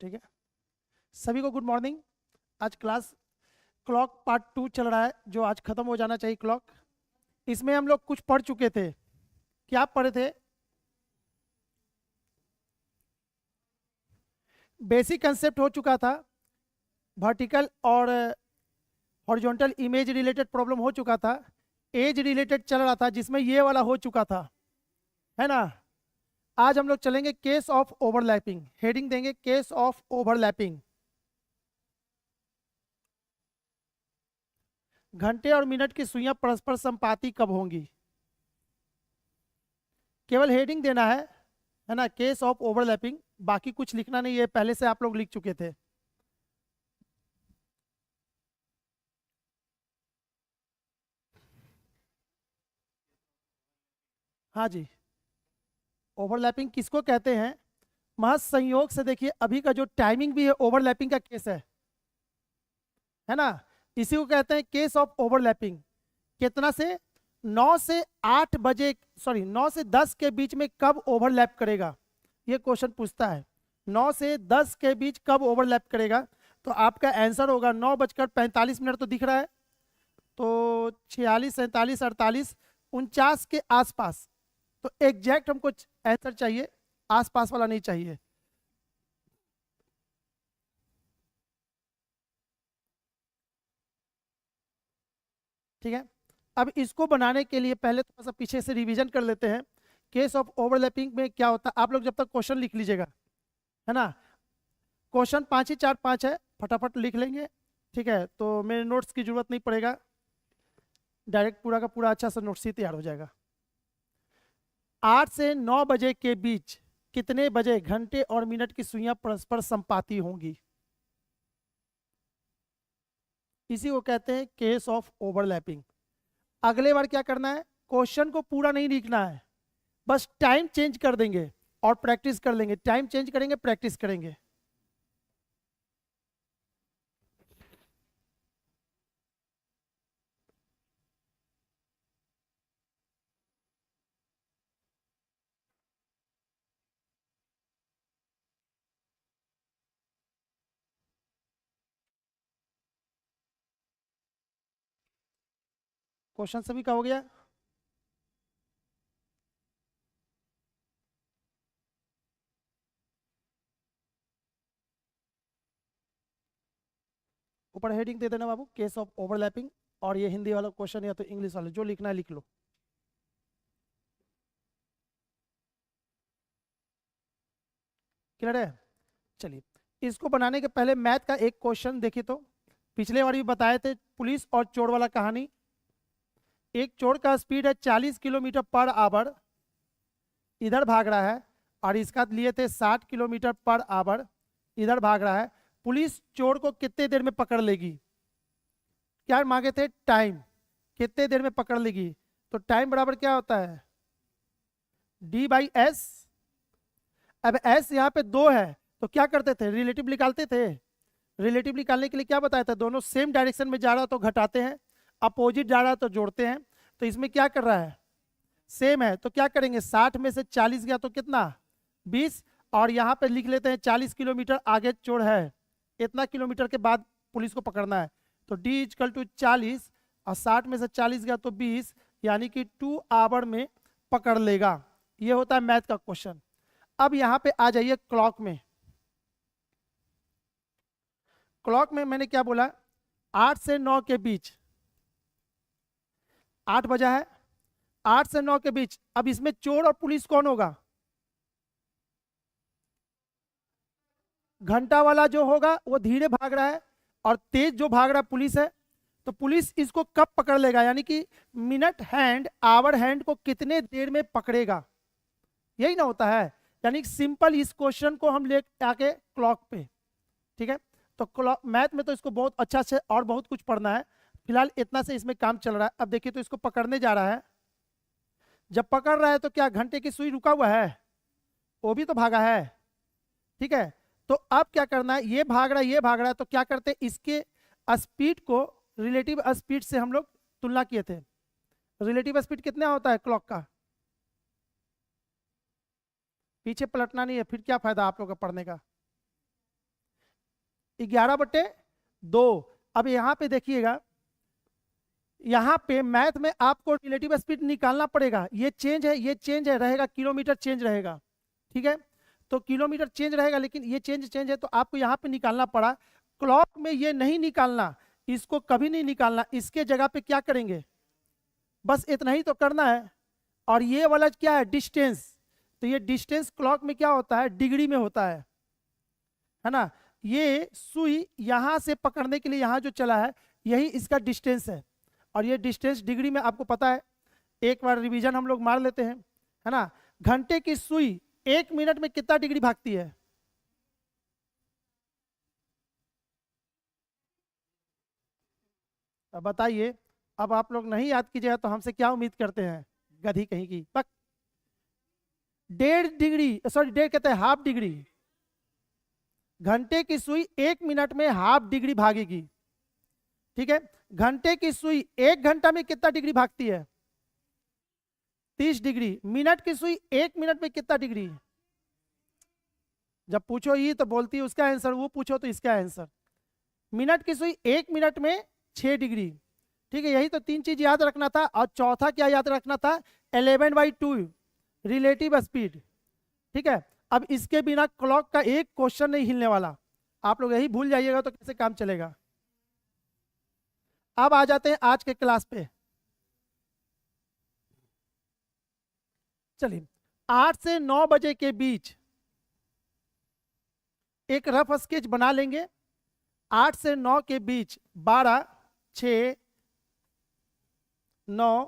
ठीक है, सभी को गुड मॉर्निंग। आज क्लास क्लॉक पार्ट 2 चल रहा है, जो आज खत्म हो जाना चाहिए क्लॉक। इसमें हम लोग कुछ पढ़ चुके थे। क्या पढ़े थे? बेसिक कंसेप्ट हो चुका था, वर्टिकल और हॉरिजॉन्टल इमेज रिलेटेड प्रॉब्लम हो चुका था, एज रिलेटेड चल रहा था जिसमें ये वाला हो चुका था, है ना। आज हम लोग चलेंगे केस ऑफ ओवरलैपिंग, हेडिंग देंगे केस ऑफ ओवरलैपिंग। घंटे और मिनट की सुइयां परस्पर संपाती कब होंगी? केवल हेडिंग देना है ना, केस ऑफ ओवरलैपिंग। बाकी कुछ लिखना नहीं है, पहले से आप लोग लिख चुके थे। हाँ जी, ओवरलैपिंग किसको कहते हैं? महज संयोग से देखिए अभी का जो टाइमिंग भी है ओवरलैपिंग का केस है ना। इसी को कहते हैं केस ऑफ ओवरलैपिंग। कितना से? 9 से 8 बजे, सॉरी 9 से 10 के बीच में कब ओवरलैप करेगा, ये क्वेश्चन पूछता है। 9 से 10 के बीच कब ओवरलैप करेगा? तो आपका आंसर होगा 9:45 तो दिख रहा है, तो 46, 47, 48, 49 के आसपास। तो एग्जैक्ट हमको आंसर चाहिए, आसपास वाला नहीं चाहिए। ठीक है, अब इसको बनाने के लिए पहले थोड़ा सा पीछे से रिवीजन कर लेते हैं। केस ऑफ ओवरलैपिंग में क्या होता है, आप लोग जब तक क्वेश्चन लिख लीजिएगा, है ना। क्वेश्चन 5 ही 4 5 है, फटाफट लिख लेंगे। ठीक है, तो मेरे नोट्स की जरूरत नहीं पड़ेगा, डायरेक्ट पूरा का पूरा अच्छा सा नोट्स ही तैयार हो जाएगा। 8 से 9 बजे के बीच कितने बजे घंटे और मिनट की सुइयां परस्पर संपाती होंगी? इसी को कहते हैं केस ऑफ ओवरलैपिंग। अगले बार क्या करना है, क्वेश्चन को पूरा नहीं लिखना है, बस टाइम चेंज कर देंगे और प्रैक्टिस कर लेंगे। टाइम चेंज करेंगे, प्रैक्टिस करेंगे। क्वेश्चन सभी का हो गया? ऊपर हेडिंग दे देना बाबू, केस ऑफ ओवरलैपिंग। और ये हिंदी वाला क्वेश्चन या तो इंग्लिश वाला, जो लिखना है लिख लो। क्लियर है? चलिए, इसको बनाने के पहले मैथ का एक क्वेश्चन देखिए। तो पिछले बार भी बताए थे, पुलिस और चोर वाला कहानी। एक चोर का स्पीड है 40 किलोमीटर पर आवर, इधर भाग रहा है, और इसका लिए थे 60 किलोमीटर पर आवर, इधर भाग रहा है। पुलिस चोर को कितने देर में पकड़ लेगी? क्या मांगे थे? टाइम, कितने देर में पकड़ लेगी। तो टाइम बराबर क्या होता है? D/S। अब S यहाँ पे 2 है, तो क्या करते थे? रिलेटिव निकालते थे। रिलेटिव निकालने के लिए क्या बताया था? दोनों सेम डायरेक्शन में जा रहा तो घटाते हैं, अपोजिट जा रहा तो जोड़ते हैं। तो इसमें क्या कर रहा है? सेम है, तो क्या करेंगे? 60 में से 40 गया तो कितना? 20। और यहाँ पे लिख लेते हैं 40 किलोमीटर आगे चोर है, इतना किलोमीटर के बाद पुलिस को पकड़ना है। तो D=40, और 60 में से 40 गया तो 20, यानी कि 2 आवर में पकड़ लेगा। ये होता है मैथ का क्वेश्चन। अब यहाँ पे आ जाइए क्लॉक में। क्लॉक में मैंने क्या बोला? 8 से 9 के बीच, 8 बजा है, 8 से 9 के बीच। अब इसमें चोर और पुलिस कौन होगा? घंटा वाला जो होगा वो धीरे भाग रहा है, और तेज जो भाग रहा है पुलिस है। तो पुलिस इसको कब पकड़ लेगा, यानी कि मिनट हैंड, आवर हैंड को कितने देर में पकड़ेगा, यही ना होता है। यानी सिंपल इस क्वेश्चन को हम ले आके क्लॉक पे। ठीक है, तो क्लॉक मैथ में तो इसको बहुत अच्छा से और बहुत कुछ पढ़ना है, फिलहाल इतना से इसमें काम चल रहा है। अब देखिए, तो इसको पकड़ने जा रहा है। जब पकड़ रहा है तो क्या घंटे की सुई रुका हुआ है? वो भी तो भागा है। ठीक है, तो अब क्या करना है? ये भाग रहा है, ये भाग रहा है, तो क्या करते हैं? इसके स्पीड को रिलेटिव स्पीड से हम लोग तुलना किए थे। रिलेटिव स्पीड कितना होता है क्लॉक का? पीछे पलटना नहीं है, फिर क्या फायदा आप लोग का पढ़ने का। 11/2। अब यहाँ पे देखिएगा, यहाँ पे मैथ में आपको रिलेटिव स्पीड निकालना पड़ेगा। ये चेंज है, ये चेंज है, रहेगा किलोमीटर चेंज रहेगा, ठीक है। तो किलोमीटर चेंज रहेगा, लेकिन ये चेंज है, तो आपको यहाँ पे निकालना पड़ा। क्लॉक में ये नहीं निकालना, इसको कभी नहीं निकालना। इसके जगह पे क्या करेंगे, बस इतना ही तो करना है। और ये वाला क्या है, डिस्टेंस। तो ये डिस्टेंस क्लॉक में क्या होता है, डिग्री में होता है ना। ये सुई यहां से पकड़ने के लिए यहाँ जो चला है, यही इसका डिस्टेंस है। और ये डिस्टेंस डिग्री में आपको पता है, एक बार रिवीजन हम लोग मार लेते हैं, है ना। घंटे की सुई 1 मिनट में कितना डिग्री भागती है? अब बताइए। अब आप लोग नहीं याद कीजिएगा तो हमसे क्या उम्मीद करते हैं, गधी कहीं की। 1.5 डिग्री, सॉरी 1.5 कहते हैं, हाफ डिग्री। घंटे की सुई 1 मिनट में हाफ डिग्री भागेगी, ठीक है। घंटे की सुई 1 घंटा में कितना डिग्री भागती है? 30 डिग्री। मिनट की सुई 1 मिनट में कितना डिग्री? जब पूछो ये तो बोलती है उसका आंसर, वो पूछो तो इसका आंसर। मिनट की सुई 1 मिनट में 6 डिग्री, ठीक है। यही तो 3 चीज याद रखना था। और चौथा क्या याद रखना था, 11/2 रिलेटिव स्पीड, ठीक है। अब इसके बिना क्लॉक का एक क्वेश्चन नहीं हिलने वाला। आप लोग यही भूल जाइएगा तो कैसे काम चलेगा। अब आ जाते हैं आज के क्लास पे। चलिए, 8 से 9 बजे के बीच एक रफ स्केच बना लेंगे। 8 से 9 के बीच 12, 6, 9,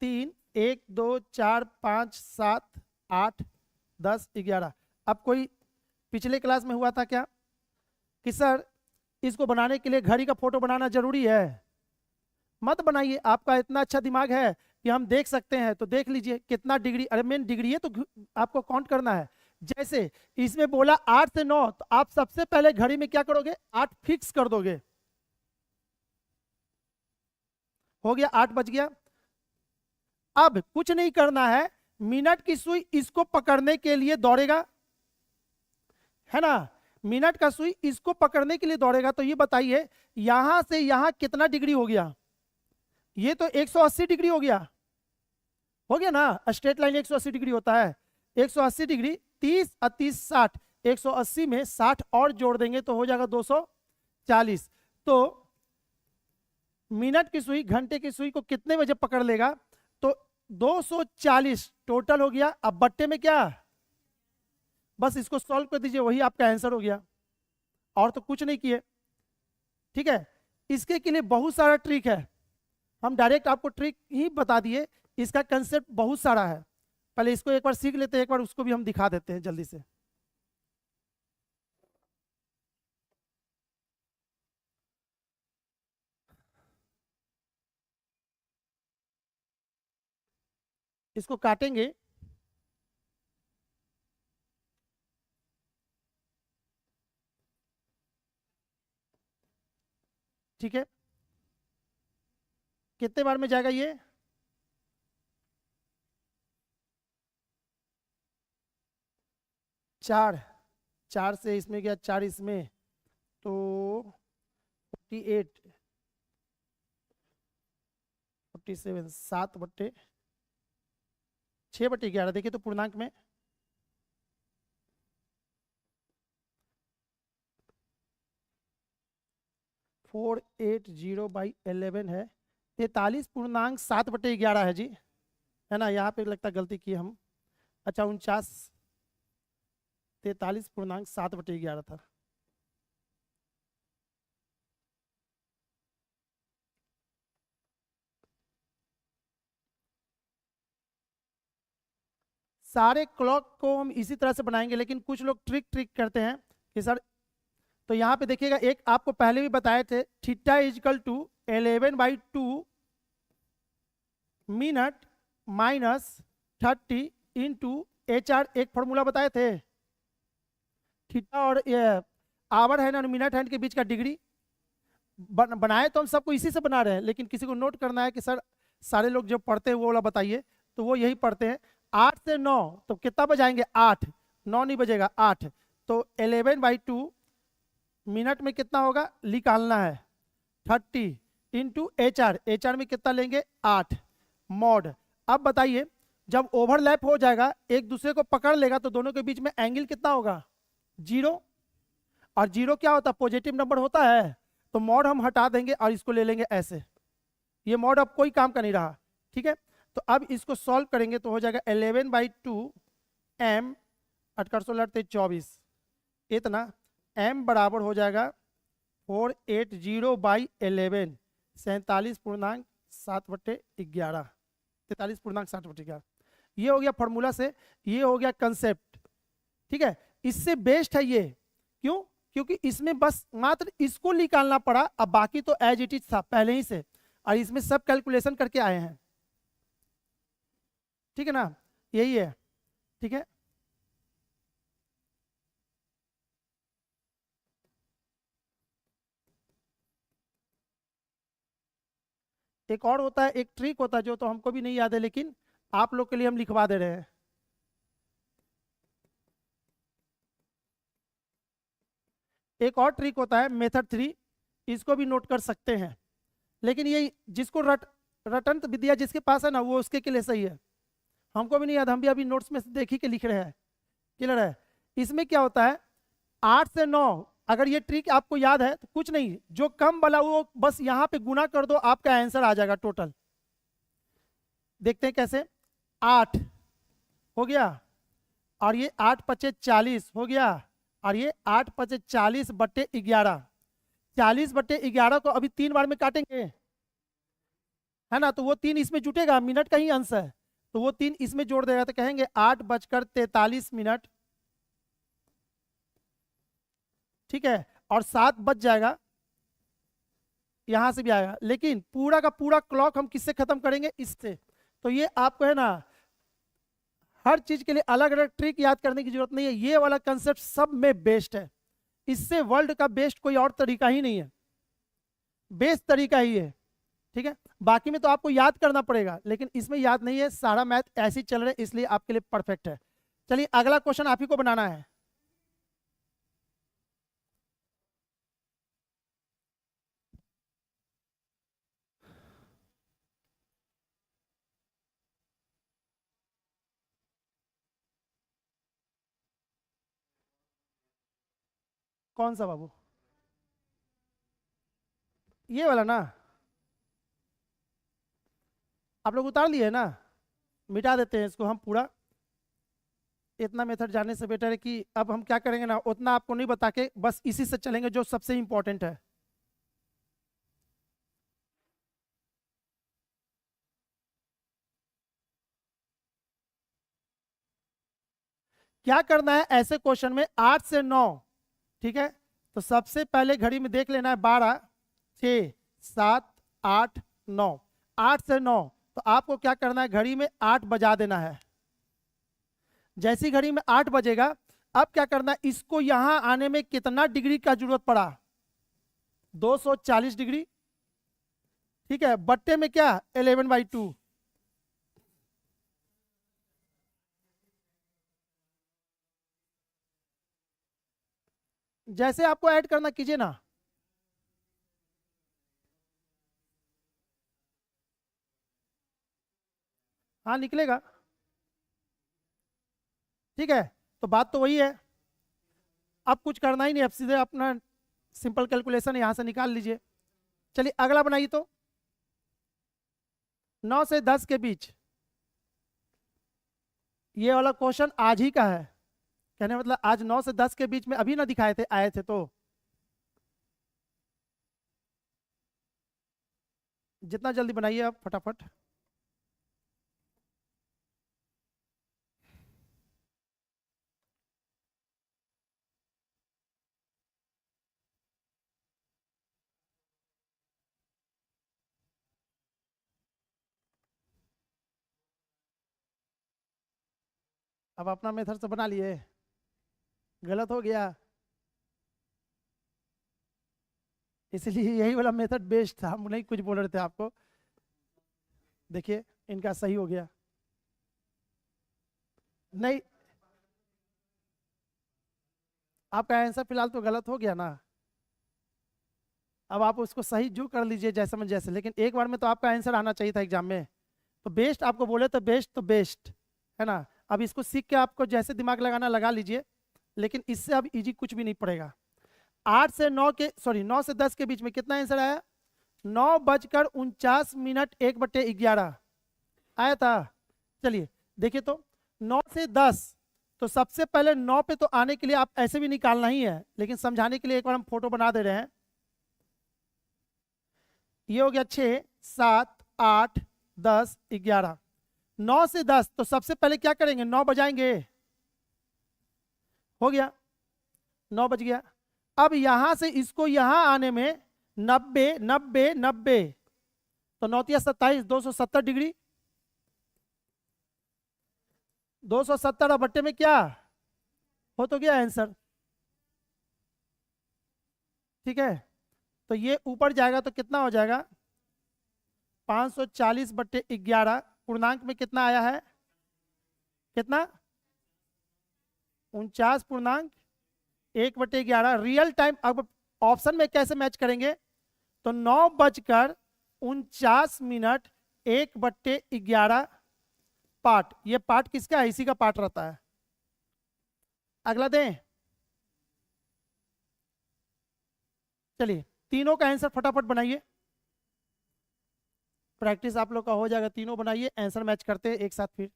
3, 1, 2, 4, 5, 7, 8, 10, 11। अब कोई पिछले क्लास में हुआ था क्या कि सर इसको बनाने के लिए घड़ी का फोटो बनाना जरूरी है? मत बनाइए, आपका इतना अच्छा दिमाग है कि हम देख सकते हैं। तो देख लीजिए कितना डिग्री, अरे मेन डिग्री है तो आपको काउंट करना है। जैसे इसमें बोला 8 से 9, तो आप सबसे पहले घड़ी में क्या करोगे, 8 फिक्स कर दोगे। हो गया, 8 बज गया। अब कुछ नहीं करना है, मिनट की सुई इसको पकड़ने के लिए दौड़ेगा, है ना। मिनट का सुई इसको पकड़ने के लिए दौड़ेगा। तो ये बताइए यहां से यहां कितना डिग्री हो गया? ये तो 180 डिग्री हो गया ना। स्ट्रेट लाइन 180 डिग्री होता है। 180 डिग्री, 30 और 30 60, 180 में 60 और जोड़ देंगे तो हो जाएगा 240। तो मिनट की सुई घंटे की सुई को कितने बजे पकड़ लेगा? तो 240 टोटल हो गया। अब बट्टे में क्या, बस इसको सॉल्व कर दीजिए, वही आपका आंसर हो गया। और तो कुछ नहीं किए, ठीक है। इसके के लिए बहुत सारा ट्रिक है, हम डायरेक्ट आपको ट्रिक ही बता दिए। इसका कंसेप्ट बहुत सारा है, पहले इसको एक बार सीख लेते हैं, एक बार उसको भी हम दिखा देते हैं जल्दी से। इसको काटेंगे, ठीक है। कितने बार में जाएगा ये? 4, 4 से इसमें गया, 4 इसमें, तो 48, 47, 7/6/11। देखिए तो पूर्णांक में 480/11 है। 43.7/11 है जी, है ना। यहाँ पे लगता गलती की हम, अच्छा 49, 43.7/11 था। सारे क्लॉक को हम इसी तरह से बनाएंगे, लेकिन कुछ लोग ट्रिक करते हैं कि सर, तो यहाँ पे देखिएगा, एक आपको पहले भी बताए थे, theta equal to 11/2 minute minus 30 into HR, एक फॉर्मूला बताए थे। थीटा और आवर हैंड और मिनट हैंड के बीच का डिग्री बनाए तो हम सबको इसी से बना रहे हैं, लेकिन किसी को नोट करना है कि सर सारे लोग जो पढ़ते हैं वो वाला बताइए, तो वो यही पढ़ते हैं। 8 से 9 तो कितना बजाएंगे, 8, 9 नहीं बजेगा, 8। तो 11/2 मिनट में कितना होगा निकालना है 30 इंटू एच आर में कितना लेंगे 8 मॉड। अब बताइए जब ओवरलैप हो जाएगा एक दूसरे को पकड़ लेगा तो दोनों के बीच में एंगल कितना होगा 0, और 0 क्या होता है पॉजिटिव नंबर होता है, तो मॉड हम हटा देंगे और इसको ले लेंगे ऐसे, ये मॉड अब कोई काम का नहीं रहा। ठीक है, तो अब इसको सॉल्व करेंगे तो हो जाएगा 11/2 m 8 इतना m बराबर हो जाएगा 480/11 47.7/11 43.7/11। ये हो गया फॉर्मूला से, ये हो गया कंसेप्ट। ठीक है, इससे बेस्ट है ये, क्यों? क्योंकि इसमें बस मात्र इसको निकालना पड़ा, अब बाकी तो एज इट इज था पहले ही से, और इसमें सब कैलकुलेशन करके आए हैं। ठीक है ना, यही है। ठीक है, एक और होता है, एक ट्रिक होता है जो तो हमको भी नहीं याद है, लेकिन आप लोग के लिए हम लिखवा दे रहे हैं। एक और ट्रिक होता है मेथड 3, इसको भी नोट कर सकते हैं, लेकिन ये जिसको रटंत विद्या जिसके पास है ना वो उसके के लिए सही है, हमको भी नहीं याद, हम भी अभी नोट्स में देख ही के लिख रहे हैं। क्लियर है? इसमें क्या होता है 8 से 9, अगर ये ट्रिक आपको याद है तो कुछ नहीं, जो कम वाला वो बस यहाँ पे गुना कर दो, आपका आंसर आ जाएगा टोटल। देखते हैं कैसे। 8 हो गया, और ये 8 पचे 40 हो गया, और ये 8 पचे 40/11, 40/11 को अभी 3 बार में काटेंगे, है ना, तो वो 3 इसमें जुटेगा, मिनट का ही अंश है, तो वो 3 इसमें जोड़ देगा, तो कहेंगे 8:43। ठीक है, और 7 बच जाएगा, यहां से भी आएगा, लेकिन पूरा का पूरा क्लॉक हम किससे खत्म करेंगे, इससे। तो ये आपको है ना हर चीज के लिए अलग अलग ट्रिक याद करने की जरूरत नहीं है, ये वाला कंसेप्ट सब में बेस्ट है, इससे वर्ल्ड का बेस्ट कोई और तरीका ही नहीं है, बेस्ट तरीका ही है। ठीक है, बाकी में तो आपको याद करना पड़ेगा, लेकिन इसमें याद नहीं है, सारा मैथ ऐसे ही चल रहा है, इसलिए आपके लिए परफेक्ट है। चलिए अगला क्वेश्चन आप ही को बनाना है। कौन सा बाबू? ये वाला ना, आप लोग उतार लिए ना, मिटा देते हैं इसको हम पूरा, इतना मेथड जानने से बेटर है कि अब हम क्या करेंगे ना, उतना आपको नहीं बता के बस इसी से चलेंगे जो सबसे इंपॉर्टेंट है। क्या करना है ऐसे क्वेश्चन में 8 से 9, ठीक है, तो सबसे पहले घड़ी में देख लेना है 12 6 7 8 9, 8 से 9, तो आपको क्या करना है घड़ी में 8 बजा देना है। जैसी घड़ी में 8 बजेगा, अब क्या करना है, इसको यहां आने में कितना डिग्री का जरूरत पड़ा, 240 डिग्री। ठीक है, बट्टे में क्या 11/2, जैसे आपको ऐड करना कीजिए ना। हाँ निकलेगा। ठीक है, तो बात तो वही है, अब कुछ करना ही नहीं, अब सीधे अपना सिंपल कैलकुलेशन यहां से निकाल लीजिए। चलिए अगला बनाइए, तो 9 से 10 के बीच, ये वाला क्वेश्चन आज ही का है, कहने मतलब आज 9 से 10 के बीच में अभी ना दिखाए थे, आए थे, तो जितना जल्दी बनाइए आप फटाफट। अब अपना मेथड से बना लिए, गलत हो गया, इसलिए यही वाला मेथड बेस्ट था, हम नहीं कुछ बोल रहे थे आपको। देखिए इनका सही हो गया, नहीं आपका आंसर फिलहाल तो गलत हो गया ना, अब आप उसको सही जो कर लीजिए जैसे में जैसे, लेकिन एक बार में तो आपका आंसर आना चाहिए था एग्जाम में। तो बेस्ट आपको बोले तो बेस्ट है ना। अब इसको सीख के आपको जैसे दिमाग लगाना लगा लीजिए, लेकिन इससे अब इजी कुछ भी नहीं पड़ेगा। 9 से 10 के बीच में कितना आंसर आया? 9:49 1/11 आया था। चलिए देखिए तो 9 से 10, तो सबसे पहले 9 पे तो आने के लिए आप ऐसे भी निकालना ही है, लेकिन समझाने के लिए एक बार हम फोटो बना दे रहे हैं। ये हो गया 6 7 8 10 11। 9 से 10 तो सबसे पहले क्या करेंगे? 9 बजाएंगे। हो गया, 9 बज गया। अब यहां से इसको यहां आने में 90 90 90, तो 9×27 270 डिग्री। 270 और बट्टे में क्या हो तो गया आंसर। ठीक है, तो ये ऊपर जाएगा तो कितना हो जाएगा? 540/11। पूर्णांक में कितना आया है? कितना? 49.1/11। रियल टाइम अब ऑप्शन में कैसे मैच करेंगे? तो 9:49 पार्ट, ये पार्ट किसका है? इसी का पार्ट रहता है। अगला दें। चलिए तीनों का आंसर फटाफट बनाइए, प्रैक्टिस आप लोग का हो जाएगा। तीनों बनाइए, आंसर मैच करते हैं एक साथ फिर।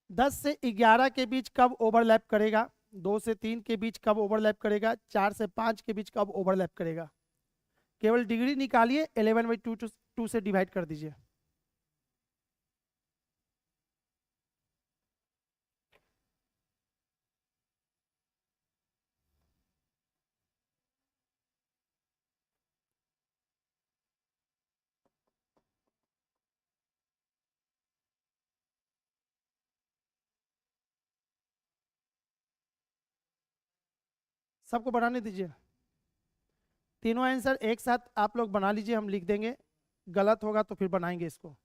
दस से 11 के बीच कब ओवरलैप करेगा? 2 से 3 के बीच कब ओवरलैप करेगा? 4 से 5 के बीच कब ओवरलैप करेगा? केवल डिग्री निकालिए, 11/2 से डिवाइड कर दीजिए। सबको बनाने दीजिए। तीनों आंसर एक साथ आप लोग बना लीजिए, हम लिख देंगे। गलत होगा तो फिर बनाएंगे इसको।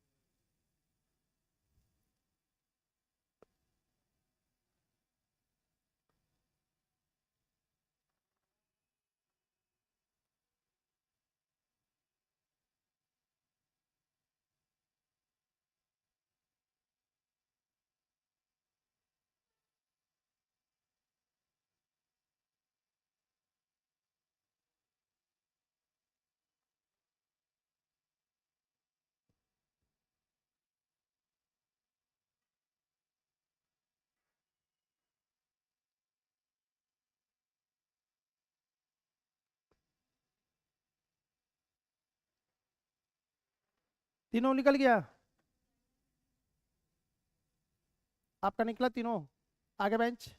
तीनों निकल गया? आपका निकला तीनों? आगे बेंच।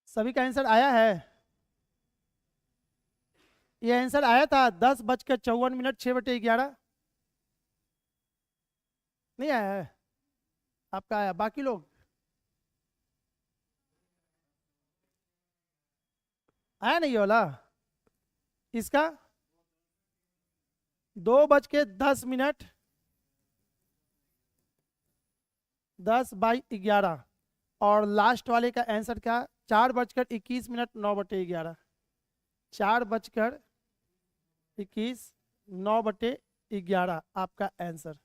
सभी का आंसर आया है? ये आंसर आया था 10:54 6/11। नहीं आया है? आपका आया, बाकी लोग आया नहीं ये वाला? इसका 2:10 10/11। और लास्ट वाले का आंसर क्या? 4:21 9/11। 4:21 आपका आंसर।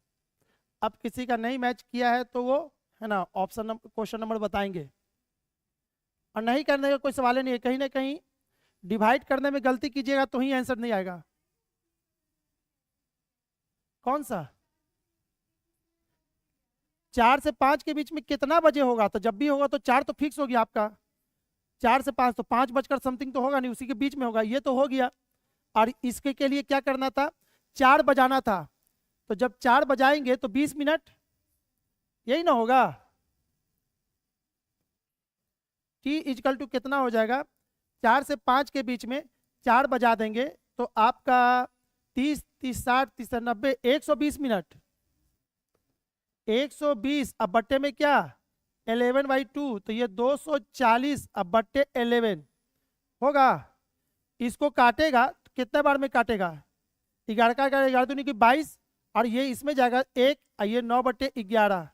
अब किसी का नहीं मैच किया है तो वो है ना ऑप्शन क्वेश्चन नंबर बताएंगे। और नहीं करने का कोई सवाल ही नहीं है। कहीं ना कहीं डिवाइड करने में गलती कीजिएगा तो ही आंसर नहीं आएगा। कौन सा? 4 से 5 के बीच में कितना बजे होगा? तो जब भी होगा तो 4 तो फिक्स होगी आपका। 4 से 5 तो 5 बजकर समथिंग तो होगा नहीं, उसी के बीच में होगा, ये तो हो गया। और इसके के लिए क्या करना था, 4 बजाना था। तो जब 4 बजाएंगे तो 20 मिनट, यही ना होगा। टी इजकल टू कितना हो जाएगा, 4 से 5 के बीच में 4 बजा देंगे तो आपका 30 30 60 30 90 120 मिनट। 120 अब बट्टे में क्या 11/2, तो ये 240 अब बट्टे 11 होगा। इसको काटेगा तो कितने बार में काटेगा, 11 का 11, 11 दूनी की 22, और ये इसमें जाएगा 1, ये 9/11।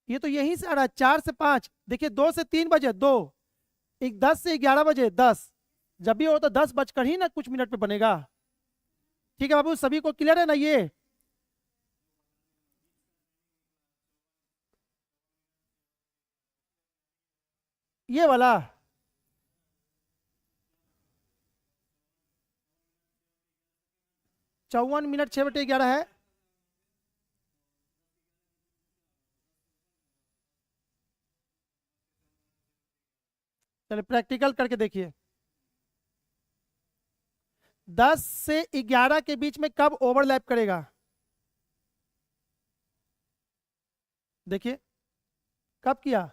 ये तो यहीं से आ रहा है 4 से 5। देखिए 2 से 3 बजे 2, 10 से 11 बजे 10, जब भी हो तो 10 बजकर ही ना कुछ मिनट पे बनेगा। ठीक है बाबू, सभी को क्लियर है ना ये वाला। 54 मिनट 6/11 है। चलिए प्रैक्टिकल करके देखिए, 10 से 11 के बीच में कब ओवरलैप करेगा, देखिए कब किया,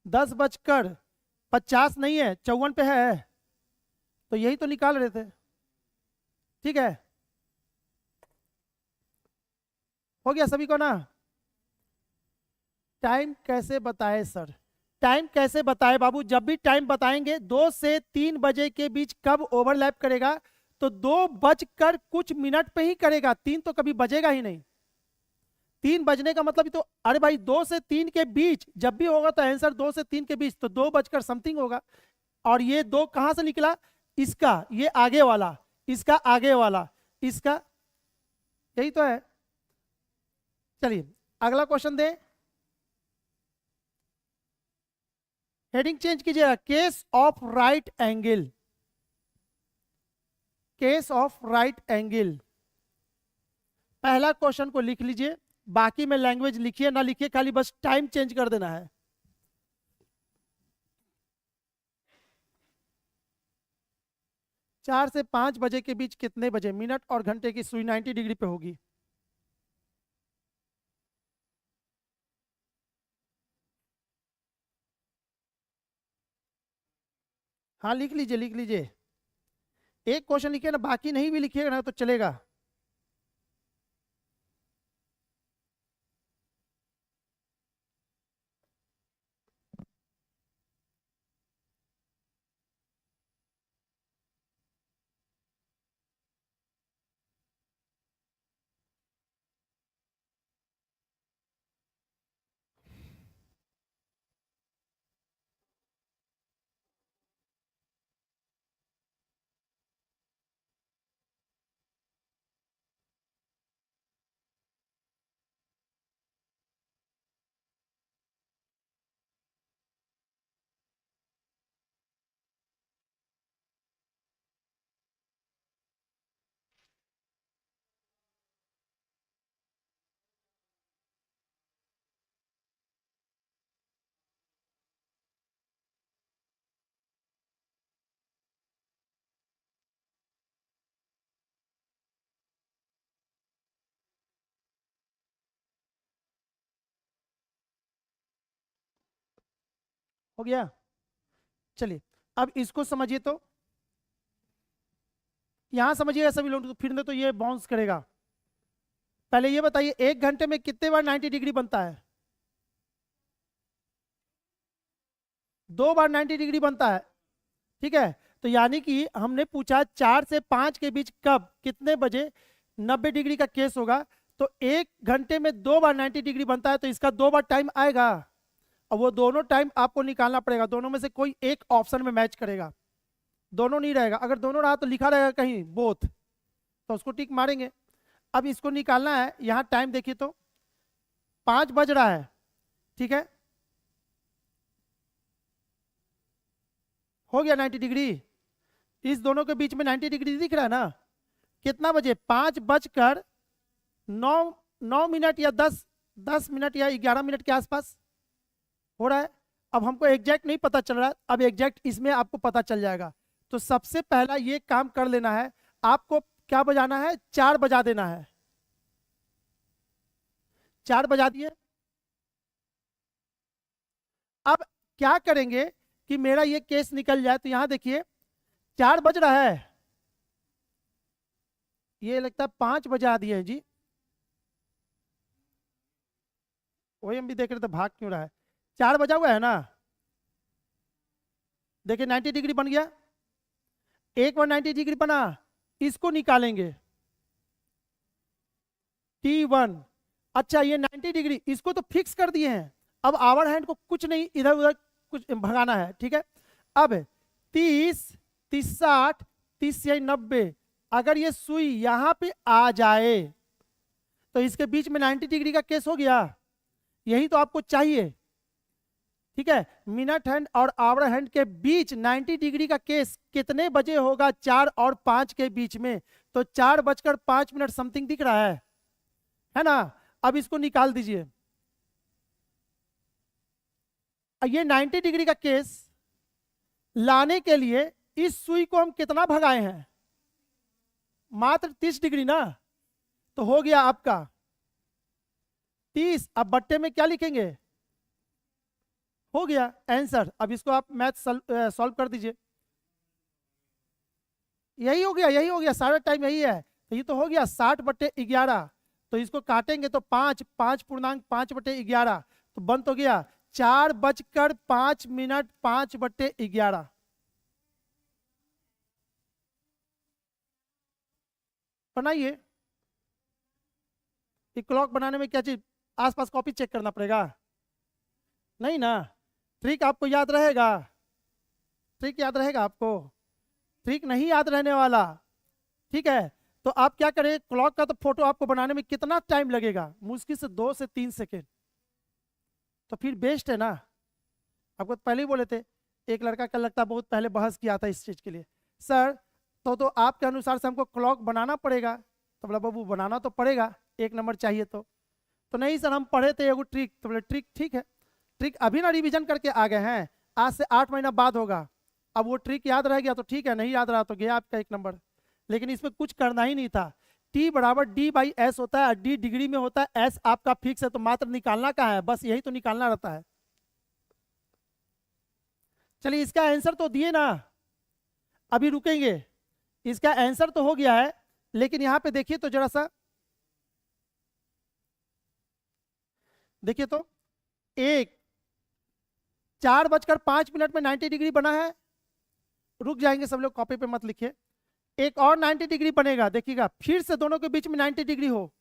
10 बजकर 50 नहीं है, 54 पे है, तो यही तो निकाल रहे थे। ठीक है, हो गया सभी को ना। टाइम कैसे बताए सर, टाइम कैसे बताए बाबू, जब भी टाइम बताएंगे 2 से 3 बजे के बीच कब ओवरलैप करेगा, तो 2 बजकर कुछ मिनट पे ही करेगा, 3 तो कभी बजेगा ही नहीं। 3 बजने का मतलब ही तो, अरे भाई 2 से 3 के बीच जब भी होगा तो आंसर 2 से 3 के बीच, तो 2 बजकर समथिंग होगा। और ये 2 कहां से निकला, इसका ये आगे वाला, इसका आगे वाला, इसका, यही तो है। चलिए अगला क्वेश्चन दें, हेडिंग चेंज कीजिएगा, case of right angle, case of right angle. पहला क्वेश्चन को लिख लीजिए, बाकी में लैंग्वेज लिखिए ना लिखिए, खाली बस टाइम चेंज कर देना है। चार से 5 बजे के बीच कितने बजे, मिनट और घंटे की सुई 90 डिग्री पे होगी। हाँ लिख लीजिए लिख लीजिए, एक क्वेश्चन लिखिए ना, बाकी नहीं भी लिखिएगा ना तो चलेगा। हो गया, चलिए अब इसको समझिए, तो यहां समझिएगा सभी लोग, तो फिर तो ये बाउंस करेगा। पहले ये बताइए 1 घंटे में कितने बार 90 डिग्री बनता है, 2 बार 90 डिग्री बनता है। ठीक है, तो यानी कि हमने पूछा 4 से 5 के बीच कब कितने बजे 90 डिग्री का केस होगा, तो 1 घंटे में 2 बार 90 डिग्री बनता है, तो इसका 2 बार टाइम आएगा। और वो दोनों टाइम आपको निकालना पड़ेगा, दोनों में से कोई एक ऑप्शन में मैच करेगा, दोनों नहीं रहेगा। अगर दोनों रहा तो लिखा रहेगा कहीं बोथ, तो उसको टिक मारेंगे। अब इसको निकालना है, यहाँ टाइम देखिए तो 5 बज रहा है। ठीक है, हो गया 90 डिग्री, इस दोनों के बीच में 90 डिग्री दिख रहा है ना। कितना बजे, 5 बजकर 9 9 मिनट या 10 10 मिनट या 11 मिनट के आसपास। हो रहा है। अब हमको एग्जैक्ट नहीं पता चल रहा है, अब एग्जैक्ट इसमें आपको पता चल जाएगा। तो सबसे पहला ये काम कर लेना है, आपको क्या बजाना है, 4 बजा देना है। 4 बजा दिए। अब क्या करेंगे कि मेरा ये केस निकल जाए, तो यहां देखिए 4 बज रहा है, ये लगता है 5 बजा दिए हैं जी। वही हम भी देख रहे थे, भाग क्यों रहा है। 4 बजा हुआ है ना, देखिए 90 डिग्री बन गया। एक बार 90 डिग्री बना, इसको निकालेंगे T1। अच्छा ये 90 डिग्री, इसको तो फिक्स कर दिए हैं। अब आवर हैंड को कुछ नहीं इधर उधर कुछ भगाना है, ठीक है। अब 30, 30, 60, 30 या 90, अगर ये सुई यहां पे आ जाए तो इसके बीच में 90 डिग्री का केस हो गया। यही तो आपको चाहिए, ठीक है। मिनट हैंड और आवर हैंड के बीच 90 डिग्री का केस कितने बजे होगा, 4 और 5 के बीच में। तो 4:05 समथिंग दिख रहा है ना। अब इसको निकाल दीजिए। ये 90 डिग्री का केस लाने के लिए इस सुई को हम कितना भगाए हैं, मात्र 30 डिग्री ना। तो हो गया आपका 30। अब बट्टे में क्या लिखेंगे, हो गया आंसर। अब इसको आप मैथ सॉल्व कर दीजिए। यही हो गया, यही हो गया, सारा टाइम यही है। तो ये तो हो गया 60/11। तो इसको काटेंगे तो 5, 5.5/11, तो बन तो गया 4:05 5/11। बनाइए। क्लॉक बनाने में क्या चीज, आसपास कॉपी चेक करना पड़ेगा, नहीं ना। ट्रिक आपको याद रहेगा, ट्रिक याद रहेगा आपको, ट्रिक नहीं याद रहने वाला, ठीक है। तो आप क्या करें, क्लॉक का तो फोटो आपको बनाने में कितना टाइम लगेगा, मुश्किल से 2 से 3 सेकेंड। तो फिर बेस्ट है ना। आपको तो पहले ही बोले थे, एक लड़का कल लगता बहुत पहले बहस किया था इस चीज के लिए, सर तो आपके अनुसार से हमको क्लॉक बनाना पड़ेगा। तो बोला बाबू बनाना तो पड़ेगा, 1 नंबर चाहिए तो नहीं सर हम पढ़े थे एगो ट्रिक। तो बोले ट्रिक ठीक है, ट्रिक अभी ना रिवीजन करके आ गए हैं, आज से 8 महीना बाद होगा। अब वो ट्रिक याद रह गया तो ठीक है, नहीं याद रहा तो गया आपका 1 नंबर। लेकिन इसमें कुछ करना ही नहीं था। T बराबर D/S होता है, D डिग्री में होता है, S आपका फिक्स है, तो मात्र निकालना कहाँ है, बस यही तो निकालना रहता है। चलिए इसका आंसर तो दिए ना, अभी रुकेंगे। इसका आंसर तो हो गया है, लेकिन यहां पे देखिए तो जरा सा देखिए तो 4:05 में 90 डिग्री बना है। रुक जाएंगे सब लोग, कॉपी पे मत लिखिए। एक और 90 डिग्री बनेगा, देखिएगा फिर से दोनों के बीच में 90 डिग्री हो।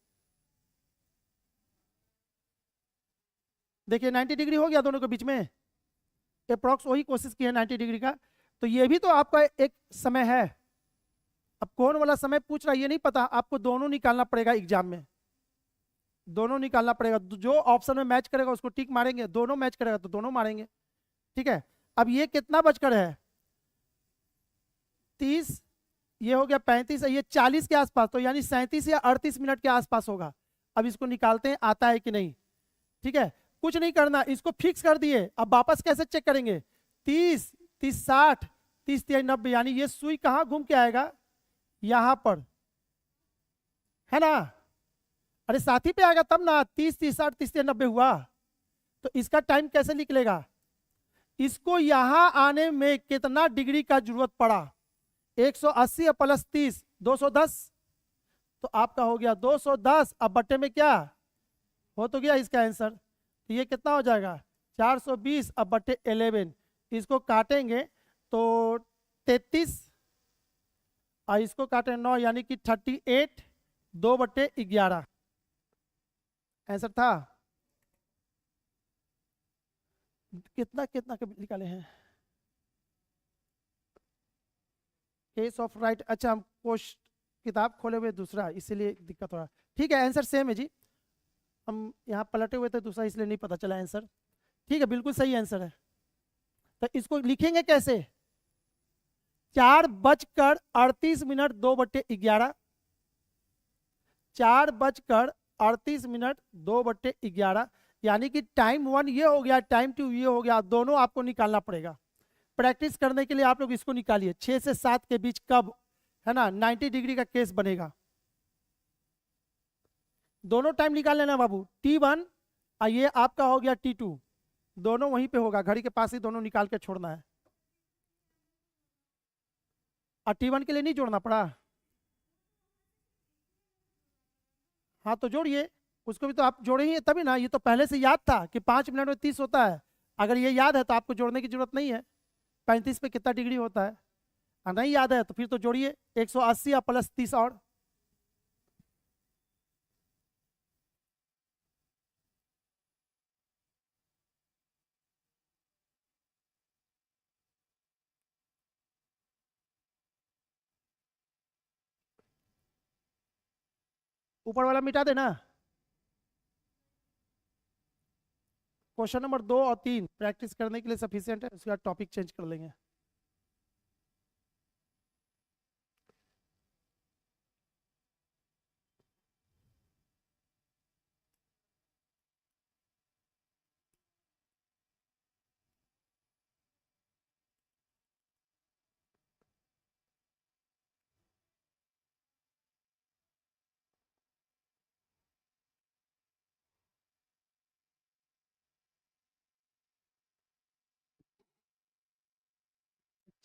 देखिए 90 डिग्री हो गया दोनों के बीच में, अप्रॉक्स वही कोशिश की है 90 डिग्री का। तो ये भी तो आपका एक समय है। अब कौन वाला समय पूछ रहा है ये नहीं पता, आपको दोनों निकालना पड़ेगा एग्जाम में, दोनों निकालना पड़ेगा। जो ऑप्शन में मैच करेगा उसको टिक मारेंगे, दोनों मैच करेगा तो दोनों मारेंगे, ठीक है। अब ये कितना बचकर है, 30, ये हो गया 35, ये 40 के आसपास, तो यानी 37 या 38 मिनट के आसपास होगा। अब इसको निकालते हैं, आता है कि नहीं, ठीक है। कुछ नहीं करना, इसको फिक्स कर दिए। अब वापस कैसे चेक करेंगे, 30, 30, 60, 30, 30, 90, यानी ये सुई कहाँ घूम के आएगा, यहां पर, है ना। अरे साथी पे आएगा तब ना, 30, 30, 60, 30, 90 हुआ। तो इसका टाइम कैसे निकलेगा, इसको यहां आने में कितना डिग्री का जरूरत पड़ा, 180 प्लस 30, 210। तो आपका हो गया 210। अब बट्टे में क्या हो तो गया इसका आंसर, तो ये कितना हो जाएगा 420। अब बट्टे 11, इसको काटेंगे तो 33, और इसको काटे 9, यानी कि 38, 2/11 आंसर था। कितना कितना निकाले हैं, केस ऑफ राइट। अच्छा हम पोस्ट किताब खोले हुए दूसरा, इसीलिए दिक्कत हो रहा है, ठीक है। आंसर सेम है जी, हम यहाँ पलटे हुए थे दूसरा, इसलिए नहीं पता चला आंसर, ठीक है, बिल्कुल सही आंसर है। तो इसको लिखेंगे कैसे, 4:38 2/11, 4:38 2/11, यानी कि टाइम 1 ये हो गया, टाइम 2 ये हो गया, दोनों आपको निकालना पड़ेगा। प्रैक्टिस करने के लिए आप लोग इसको निकालिए, 6 से 7 के बीच कब, है ना, 90 डिग्री का केस बनेगा। दोनों टाइम निकाल लेना बाबू, T1 और ये आपका हो गया T2, दोनों वहीं पे होगा, घड़ी के पास ही दोनों निकाल के छोड़ना है। और T1 के लिए नहीं जोड़ना पड़ा, हाँ तो जोड़िए, उसको भी तो आप जोड़े ही हैं तभी ना, ये तो पहले से याद था कि 5 मिनट में 30 होता है। अगर ये याद है तो आपको जोड़ने की जरूरत नहीं है, 35 पे कितना डिग्री होता है, नहीं याद है तो फिर तो जोड़िए 180 या प्लस 30 और। ऊपर वाला मिटा देना। क्वेश्चन नंबर 2 और 3 प्रैक्टिस करने के लिए सफिशिएंट है, उसके बाद टॉपिक चेंज कर लेंगे।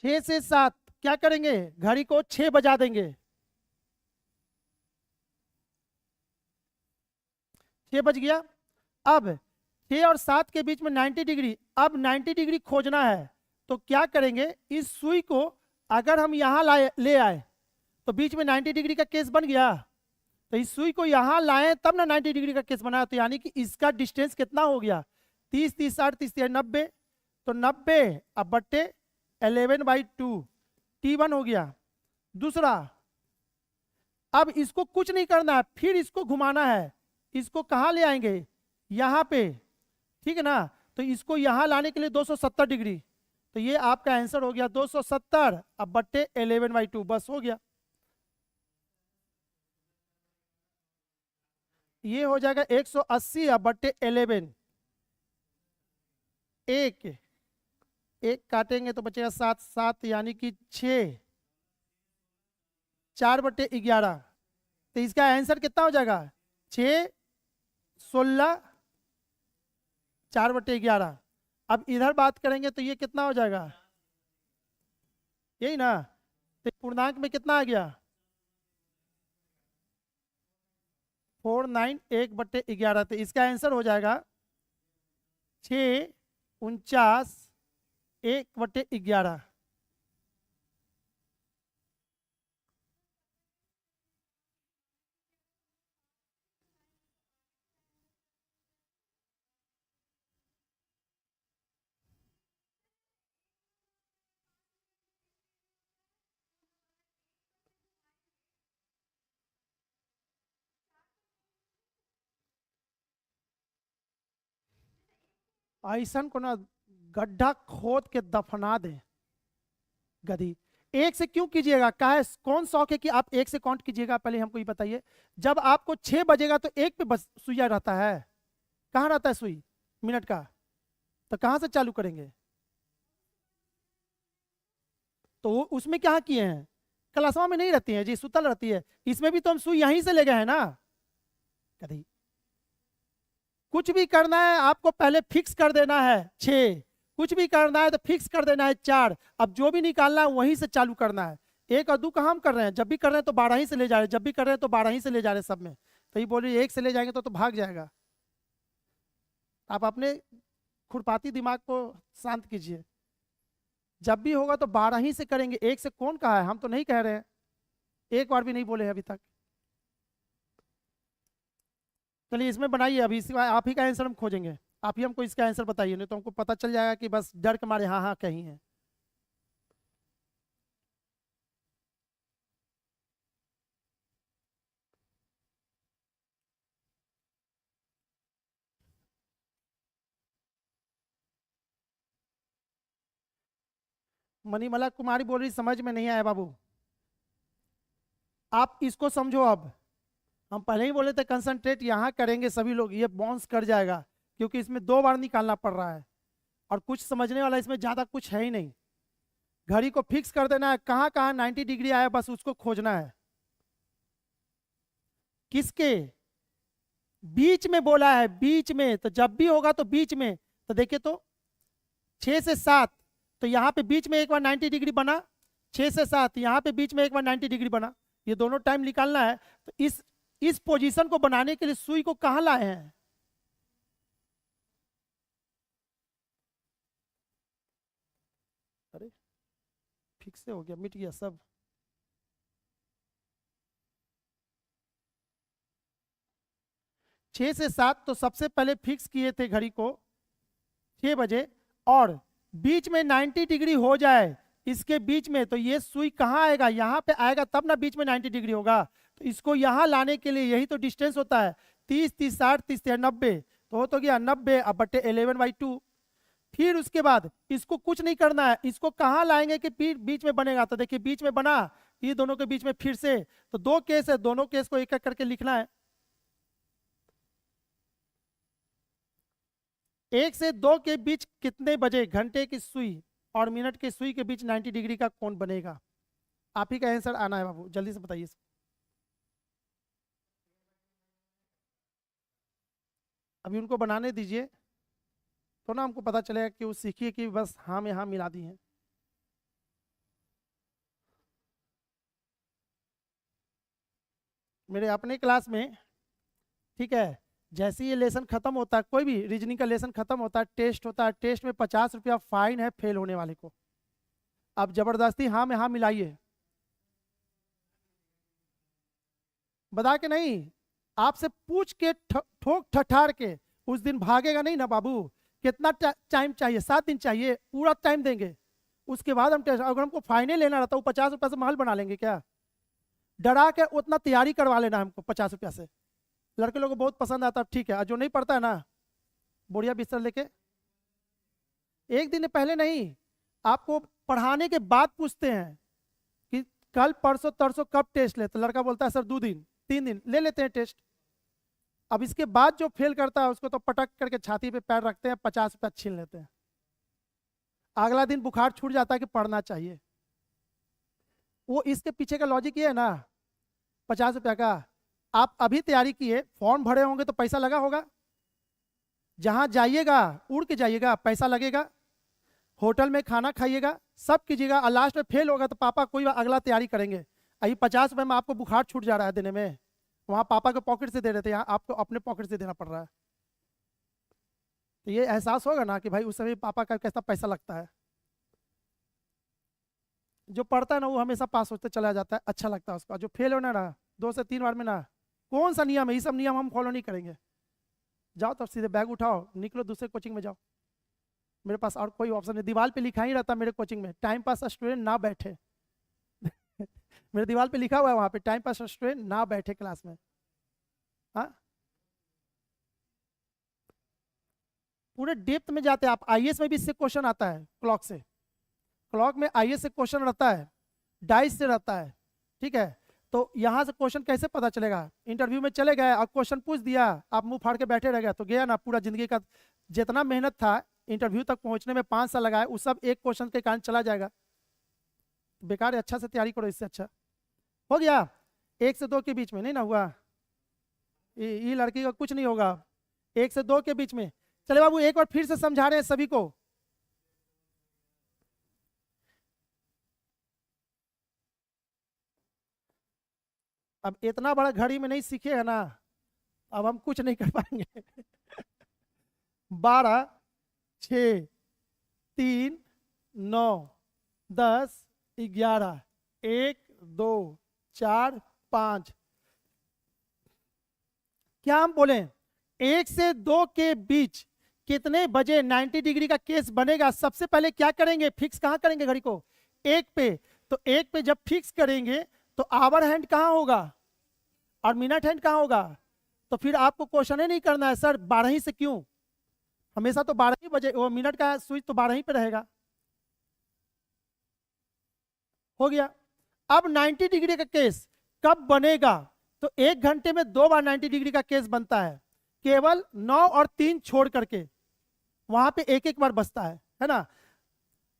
छह से 7 क्या करेंगे, घड़ी को 6 बजा देंगे, 6 बज गया। अब 6 और 7 के बीच में 90 डिग्री, अब 90 डिग्री खोजना है, तो क्या करेंगे, इस सुई को अगर हम यहाँ लाए ले आए तो बीच में 90 डिग्री का केस बन गया, तो इस सुई को यहाँ लाए तब ना 90 डिग्री का केस बना, तो यानी कि इसका डिस्टेंस कितना हो गया, 30 30 60 30 90, तो 90 अब बट्टे 11/2 T1 हो गया। दूसरा, अब इसको कुछ नहीं करना है, फिर इसको घुमाना है, इसको कहाँ ले आएंगे, यहाँ पे, ठीक है ना, तो इसको यहाँ लाने के लिए 270 डिग्री, तो ये आपका आंसर हो गया 270 अब बट्टे 11/2, बस हो गया। ये हो जाएगा 180 अब बट्टे 11, एक एक काटेंगे तो बचेगा 7 7 यानी कि 6, 4/11, तो इसका आंसर कितना हो जाएगा 6 16 4/11। अब इधर बात करेंगे तो ये कितना हो जाएगा, यही ना, तो पूर्णांक में कितना आ गया 491 1/11, तो इसका आंसर हो जाएगा 6 49 1/11। ऐसा को ना गड्ढा खोद के दफना दे गधी। एक से क्यों कीजिएगा, काहे कौन शौक है कि आप एक से काउंट कीजिएगा, पहले हमको ये बताइए। जब आपको 6 बजेगा तो एक पे बस सुइया रहता है, कहाँ रहता है सुई मिनट का, तो कहाँ से चालू करेंगे, तो उसमें क्या किए हैं, क्लासवा में नहीं रहती है जी, सुतल रहती है, इसमें भी तो हम सुई यहीं से ले गए हैं ना कभी। कुछ भी करना है आपको पहले फिक्स कर देना है 6, कुछ भी करना है तो फिक्स कर देना है 4, अब जो भी निकालना है वहीं से चालू करना है। 1 और 2 कहाँ हम कर रहे हैं, जब भी कर रहे हैं तो 12 ही से ले जा रहे हैं, जब भी कर रहे हैं तो 12 ही से ले जा रहे हैं सब में, तो ये बोल रही 1 से ले जाएंगे तो भाग जाएगा। आप अपने खुरपाती दिमाग को शांत कीजिए, जब भी होगा तो 12 ही से करेंगे, 1 से कौन कहा है, हम तो नहीं कह रहे हैं, एक बार भी नहीं बोले हैं अभी तक। चलिए इसमें बनाइए, अभी इसी आप ही का आंसर हम खोजेंगे, आप ही हमको इसका आंसर बताइए, नहीं तो हमको पता चल जाएगा कि बस डर के मारे हाँ हाँ कहीं है। मणिमाला कुमारी बोल रही समझ में नहीं आया बाबू, आप इसको समझो। अब हम पहले ही बोले थे कंसंट्रेट यहाँ करेंगे सभी लोग, ये बाउंस कर जाएगा क्योंकि इसमें 2 बार निकालना पड़ रहा है और कुछ समझने वाला इसमें ज्यादा कुछ है ही नहीं। घड़ी को फिक्स कर देना है, कहाँ कहाँ 90 डिग्री आया बस उसको खोजना है। किसके बीच में बोला है, बीच में, तो जब भी होगा तो बीच में, तो देखिए तो 6 से 7, तो यहाँ पे बीच में एक बार 90 डिग्री बना, 6 से 7 यहाँ पे बीच में एक बार 90 डिग्री बना, ये दोनों टाइम निकालना है। तो इस पोजीशन को बनाने के लिए सुई को कहाँ लाए हैं, अरे फिक्स से हो गया, मिट गया सब। छह से 7 तो सबसे पहले फिक्स किए थे घड़ी को 6 बजे, और बीच में 90 डिग्री हो जाए इसके बीच में, तो ये सुई कहाँ आएगा, यहाँ पे आएगा तब ना बीच में 90 डिग्री होगा। तो इसको यहाँ लाने के लिए यही तो डिस्टेंस होता है, 30 30 60 30 90, तो हो तो गया 90 अब बटे 11/2। फिर उसके बाद इसको कुछ नहीं करना है, इसको कहाँ लाएंगे कि बीच में बनेगा, तो देखिए बीच में बना, ये दोनों के बीच में फिर से, तो 2 केस है, दोनों केस को एक एक करके लिखना है। 1 से 2 के बीच कितने बजे घंटे की सुई और मिनट की सुई के बीच 90 डिग्री का कोण बनेगा? आप ही का आंसर आना है बाबू, जल्दी से बताइए। अभी उनको बनाने दीजिए तो ना हमको पता चलेगा कि वो सीखिए कि बस हाँ में हाँ मिला दी है। मेरे अपने क्लास में, ठीक है, जैसे ये लेसन खत्म होता है, कोई भी रीजनिंग का लेसन खत्म होता है, टेस्ट होता है, टेस्ट में 50 रुपया फाइन है फेल होने वाले को। अब जबरदस्ती हाँ में हाँ मिलाइए, बता के नहीं, आपसे पूछ के ठोक ठठार के, उस दिन भागेगा नहीं ना बाबू। कितना टाइम चाहिए? 7 दिन चाहिए, पूरा टाइम देंगे। उसके बाद हम टेस्ट, अगर हमको फाइनल लेना रहता वो 50 रुपया से महल बना लेंगे क्या? डरा के उतना तैयारी करवा लेना हमको 50 रुपया से। लड़के लोगों को बहुत पसंद आता है, ठीक है, जो नहीं पढ़ता है ना, बढ़िया बिस्तर लेके, एक दिन पहले नहीं, आपको पढ़ाने के बाद पूछते हैं कि कल परसों तरसों कब टेस्ट ले, तो लड़का बोलता है सर 2 दिन 3 दिन, ले लेते हैं टेस्ट। अब इसके बाद जो फेल करता है उसको तो पटक करके छाती पे पैर रखते हैं, 50 रुपया छीन लेते हैं। अगला दिन बुखार छूट जाता है कि पढ़ना चाहिए। वो इसके पीछे का लॉजिक ये है ना, 50 रुपया का आप अभी तैयारी किए, फॉर्म भरे होंगे तो पैसा लगा होगा, जहां जाइएगा उड़ के जाइएगा, पैसा लगेगा, होटल में खाना खाइएगा, सब कीजिएगा, और लास्ट में फेल होगा तो पापा कोई अगला तैयारी करेंगे। अभी 50 रुपये में आपको बुखार छूट जा रहा है देने में, वहां पापा के पॉकेट से दे रहे थे, यहाँ आपको अपने पॉकेट से देना पड़ रहा है। तो ये एहसास होगा ना कि भाई उस समय पापा का कैसा पैसा लगता है। जो पढ़ता है ना वो हमेशा पास होते चला जाता है, अच्छा लगता है उसका। जो फेल होना ना 2 से 3 बार में ना, कौन सा नियम है, ये सब नियम हम फॉलो नहीं करेंगे। जाओ तब सीधे बैग उठाओ, निकलो दूसरे कोचिंग में जाओ। मेरे पास और कोई ऑप्शन नहीं, दीवार पे लिखा ही रहता मेरे कोचिंग में, टाइम पास स्टूडेंट ना बैठे मेरे दीवार पे लिखा हुआ है वहां पे, टाइम पास स्टूडेंट ना बैठे क्लास में। हाँ, पूरे डेप्थ में जाते हैं आप। आईएएस में भी इससे क्वेश्चन आता है, क्लॉक से, क्लॉक में आईएएस से क्वेश्चन रहता है, डाइस से रहता है, ठीक है। तो यहाँ से क्वेश्चन कैसे पता चलेगा? इंटरव्यू में चले गए और क्वेश्चन पूछ दिया, आप मुंह फाड़ के बैठे रह गए, तो गया ना पूरा जिंदगी का जितना मेहनत था इंटरव्यू तक पहुंचने में 5 साल लगाए, वो सब एक क्वेश्चन के कारण चला जाएगा। बेकार है, अच्छा से तैयारी करो, इससे अच्छा हो गया। 1 से 2 के बीच में नहीं ना हुआ, ये लड़की का कुछ नहीं होगा। 1 से 2 के बीच में, चले बाबू एक बार फिर से समझा रहे हैं सभी को। अब इतना बड़ा घड़ी में नहीं सीखेगा ना, अब हम कुछ नहीं कर पाएंगे 12 6 3 9 10 11 1 2 4 5, क्या हम बोले 1 से 2 के बीच कितने बजे 90 डिग्री का केस बनेगा? सबसे पहले क्या करेंगे, फिक्स कहाँ करेंगे घड़ी को? 1 पे। तो 1 पे जब फिक्स करेंगे तो आवर हैंड कहाँ होगा और मिनट हैंड कहाँ होगा? तो फिर आपको क्वेश्चन ही नहीं करना है सर 12 ही से क्यों, हमेशा तो 12 ही बजे, वो मिनट का स्विच तो 12 ही पे रहेगा। हो गया। अब 90 डिग्री का केस कब बनेगा? तो 1 घंटे में 2 बार 90 डिग्री का केस बनता है। केवल 9 और 3 छोड़ करके, वहां पे एक एक बार बचता है ना।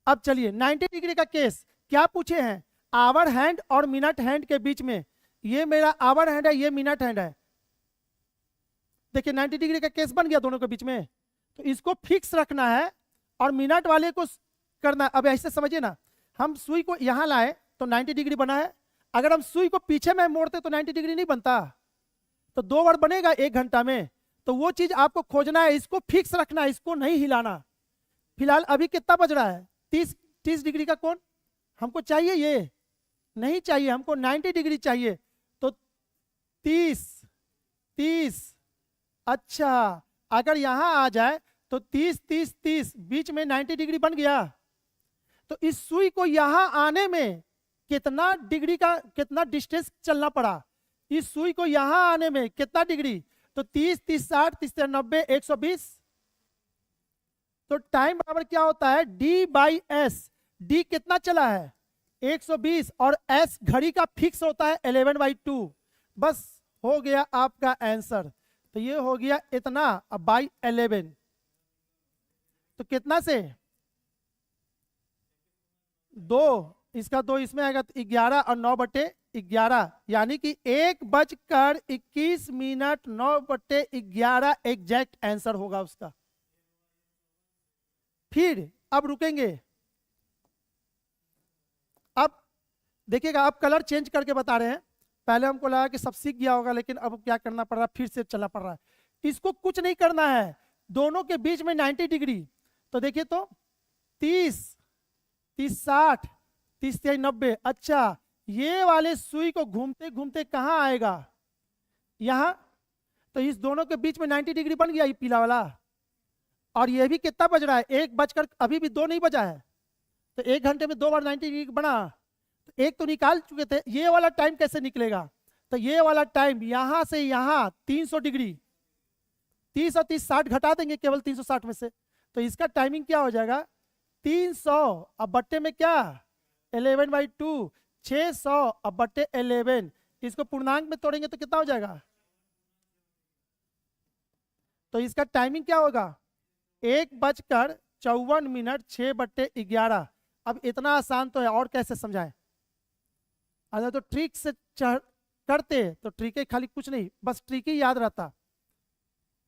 अब चलिए 90 डिग्री का केस क्या पूछे हैं, आवर हैंड और मिनट हैंड के बीच में, ये मेरा आवर हैंड है, ये मिनट हैंड है। देखिए 90 डिग्री का केस बन गया दोनों के बीच में, तो इसको फिक्स रखना है और मिनट वाले को करना है। अब ऐसे समझिए ना, हम सुई को यहां लाए तो 90 डिग्री बना है, अगर हम सुई को पीछे में मोड़ते तो 90 डिग्री नहीं बनता, तो 2 बार बनेगा 1 घंटा में। तो वो चीज आपको खोजना है, इसको फिक्स रखना है, इसको नहीं हिलाना। फिलहाल अभी कितना बज रहा है, 30 डिग्री का कोण हमको चाहिए, ये नहीं चाहिए, हमको 90 डिग्री चाहिए। तो 30 अच्छा, अगर यहां आ जाए तो 30 बीच में 90 डिग्री बन गया। तो इस सुई को यहां आने में कितना डिग्री का, कितना डिस्टेंस चलना पड़ा, इस सुई को यहां आने में कितना डिग्री, तो 30 60 30 90 120। तो टाइम बराबर क्या होता है, D/S। D कितना चला है 120 और S घड़ी का फिक्स होता है 11/2। बस हो गया आपका आंसर। तो ये हो गया इतना, अब बाई 11 तो कितना से 2, इसका 2 इसमें आएगा तो 11 और 9/11, यानी कि 1:21 9/11 एग्जैक्ट आंसर होगा उसका। फिर अब रुकेंगे, अब देखिएगा, अब कलर चेंज करके बता रहे हैं। पहले हमको लगा कि सब सीख गया होगा, लेकिन अब क्या करना पड़ रहा है, फिर से चलना पड़ रहा है। इसको कुछ नहीं करना है, दोनों के बीच में 90 डिग्री। तो देखिए तो 30 60 30 90। अच्छा, ये वाले सुई को घूमते घूमते कहाँ आएगा, यहां। तो इस दोनों के बीच में 90 डिग्री बन गया ये पीला वाला। और ये भी कितना बज रहा है, 1 बजकर, अभी भी 2 नहीं बजा है। तो 1 घंटे में 2 बार 90 डिग्री बना, तो एक तो निकाल चुके थे, ये वाला टाइम कैसे निकलेगा। तो ये वाला टाइम यहां से यहां 300 डिग्री, 30 और 30 60 घटा देंगे केवल 360 में से। तो इसका टाइमिंग क्या हो जाएगा 300, अब बट्टे में क्या 11/2, 600 अब बट्टे 11। इसको पूर्णांक में तोड़ेंगे तो कितना हो जाएगा, तो इसका टाइमिंग क्या होगा 1:54 6/11। अब इतना आसान तो है, और कैसे समझाएं। अगर तो ट्रिक से करते तो ट्रिक है, खाली कुछ नहीं, बस ट्रिक ही याद रहता,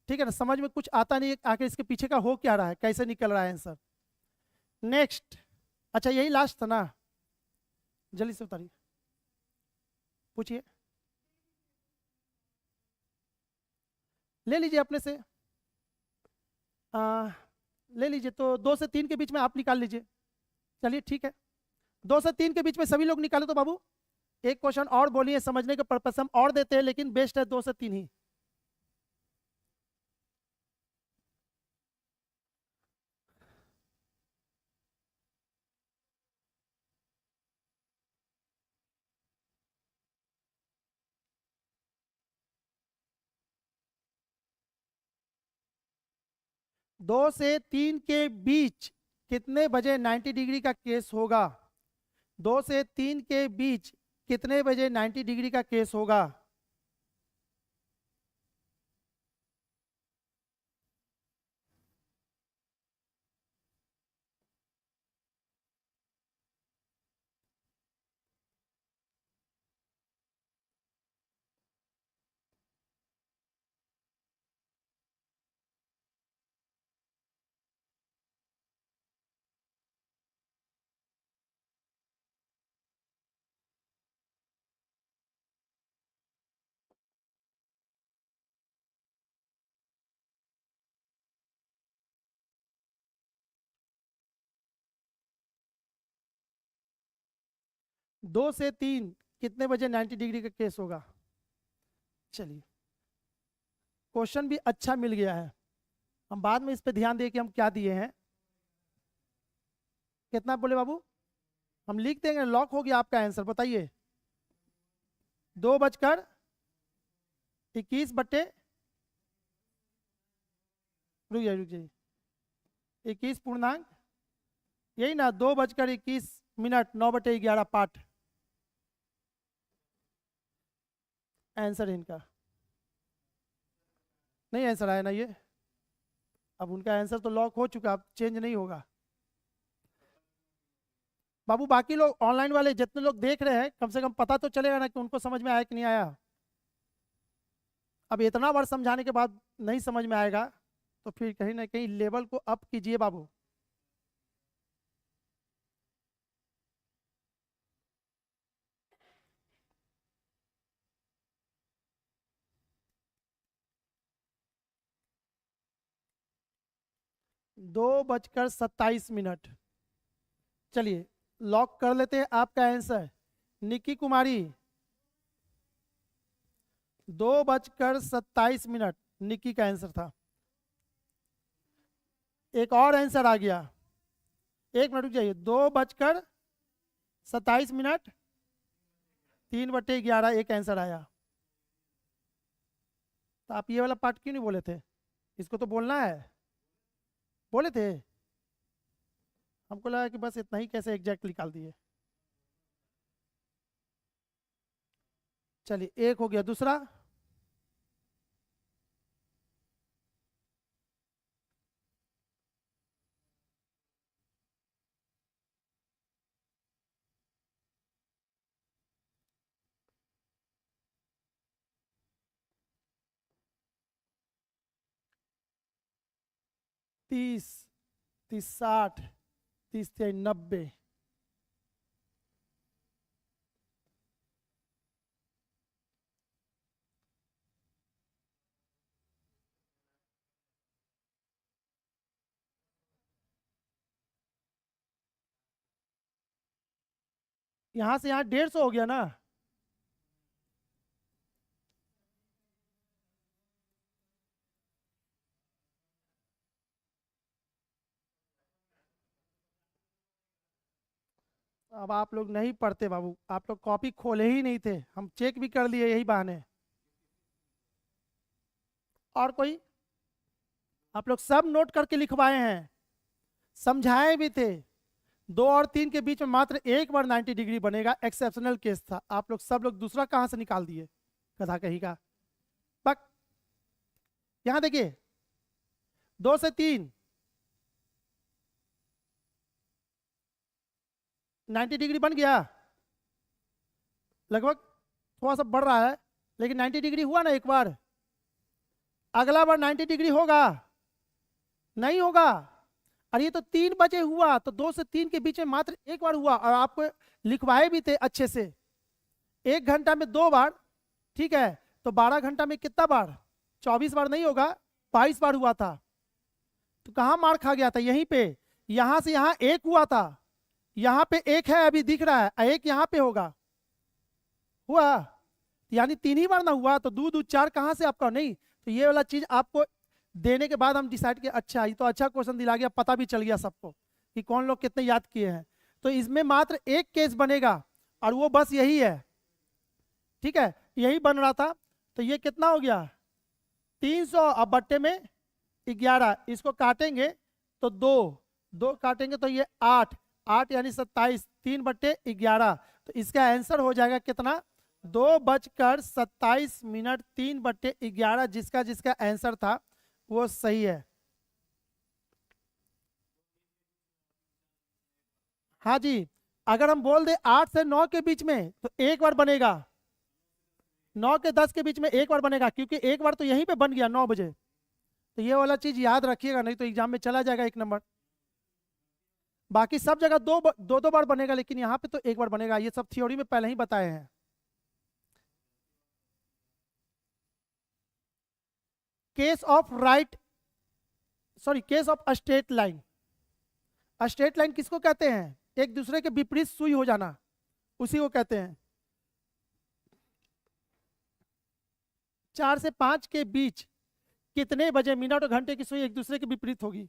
ठीक है ना। समझ में कुछ आता नहीं आखिर इसके पीछे का हो क्या रहा है, कैसे निकल रहा है आंसर। नेक्स्ट, अच्छा यही लास्ट था ना, जल्दी से उतारिए, पूछिए, ले लीजिए अपने से, ले लीजिए। तो 2 से 3 के बीच में आप निकाल लीजिए, चलिए ठीक है। 2 से 3 के बीच में सभी लोग निकाले तो बाबू एक क्वेश्चन और बोलिए, समझने के पर्पस हम और देते हैं, लेकिन बेस्ट है 2 से 3 ही। दो से 3 के बीच कितने बजे 90 डिग्री का केस होगा, 2 से 3 के बीच कितने बजे 90 डिग्री का केस होगा। दो से तीन कितने बजे 90 डिग्री का केस होगा। चलिए, क्वेश्चन भी अच्छा मिल गया है, हम बाद में इस पे ध्यान दें कि हम क्या दिए हैं। कितना बोले बाबू, हम लिख देंगे, लॉक हो गया आपका आंसर, बताइए 2:21 रुक जाइए 21 पूर्णांक, यही ना 2:21 9/11 पाठ आंसर इनका। नहीं आंसर आया ना ये, अब उनका आंसर तो लॉक हो चुका, अब चेंज नहीं होगा। बाबू बाकी लोग ऑनलाइन वाले जितने लोग देख रहे हैं, कम से कम पता तो चलेगा ना कि उनको समझ में आया कि नहीं आया। अब इतना बार समझाने के बाद नहीं समझ में आएगा तो फिर कहीं ना कहीं लेवल को अप कीजिए बाबू। दो बजकर 27 मिनट। चलिए लॉक कर लेते हैं आपका आंसर। निकी कुमारी 2 बजकर 27 मिनट निकी का आंसर था। एक और आंसर आ गया, 1 मिनट रुक जाइए। 2 बजकर 27 मिनट 3/11 एक आंसर आया। तो आप ये वाला पार्ट क्यों नहीं बोले थे? इसको तो बोलना है, बोले थे। हमको लगा कि बस इतना ही कैसे एग्जैक्ट निकाल दिए। चलिए एक हो गया, दूसरा। तीस, 30, 60, 30, 90। यहाँ से यहाँ 150 हो गया ना। अब आप लोग नहीं पढ़ते बाबू, आप लोग कॉपी खोले ही नहीं थे, हम चेक भी कर लिए यही बहाने। और कोई? आप लोग सब नोट करके लिखवाए हैं, समझाए भी थे। 2 और 3 के बीच में मात्र एक बार 90 डिग्री बनेगा, एक्सेप्शनल केस था। आप लोग सब लोग दूसरा कहां से निकाल दिए, कथा कही का। बक यहां देखिए, 2 से 3 90 डिग्री बन गया लगभग, थोड़ा सा बढ़ रहा है लेकिन 90 डिग्री हुआ ना एक बार। अगला बार 90 डिग्री होगा? नहीं होगा। और ये तो 3 बजे हुआ, तो 2 से 3 के बीच में मात्र एक बार हुआ, और आपको लिखवाए भी थे अच्छे से। 1 घंटा में 2 बार, ठीक है, तो 12 घंटा में कितना बार? 24 बार नहीं होगा, 22 बार हुआ था। तो कहाँ मार खा गया था? यहीं पे। यहां से यहाँ एक हुआ था, यहाँ पे एक है अभी दिख रहा है, एक यहाँ पे होगा, हुआ। यानी 3 ही बार ना हुआ, तो 2 2 4 कहाँ से आपका? नहीं। तो ये वाला चीज आपको देने के बाद हम डिसाइड किया, अच्छा ये तो अच्छा क्वेश्चन दिला गया, पता भी चल गया सबको कि कौन लोग कितने याद किए हैं। तो इसमें मात्र एक केस बनेगा और वो बस यही है, ठीक है, यही बन रहा था। तो ये कितना हो गया? 300, अब बट्टे में 11, इसको काटेंगे तो 2, 2 काटेंगे तो ये 8, 8 यानी 27, 3/11। तो इसका आंसर हो जाएगा कितना? 2 बजकर 27 मिनट 3/11, जिसका जिसका आंसर था वो सही है। हाँ जी, अगर हम बोल दे 8 से 9 के बीच में तो एक बार बनेगा, 9 के 10 के बीच में एक बार बनेगा, क्योंकि एक बार तो यहीं पे बन गया 9 बजे। तो ये वाला चीज याद रखिएगा, नहीं तो एग्जाम में चला जाएगा 1 नंबर। बाकी सब जगह दो दो बार बनेगा, लेकिन यहाँ पे तो एक बार बनेगा। ये सब थ्योरी में पहले ही बताए हैं। Case of right, sorry, case of straight line. Straight line किसको कहते हैं? एक दूसरे के विपरीत सुई हो जाना, उसी को कहते हैं। 4 से 5 के बीच कितने बजे मिनट और घंटे की सुई एक दूसरे के विपरीत होगी?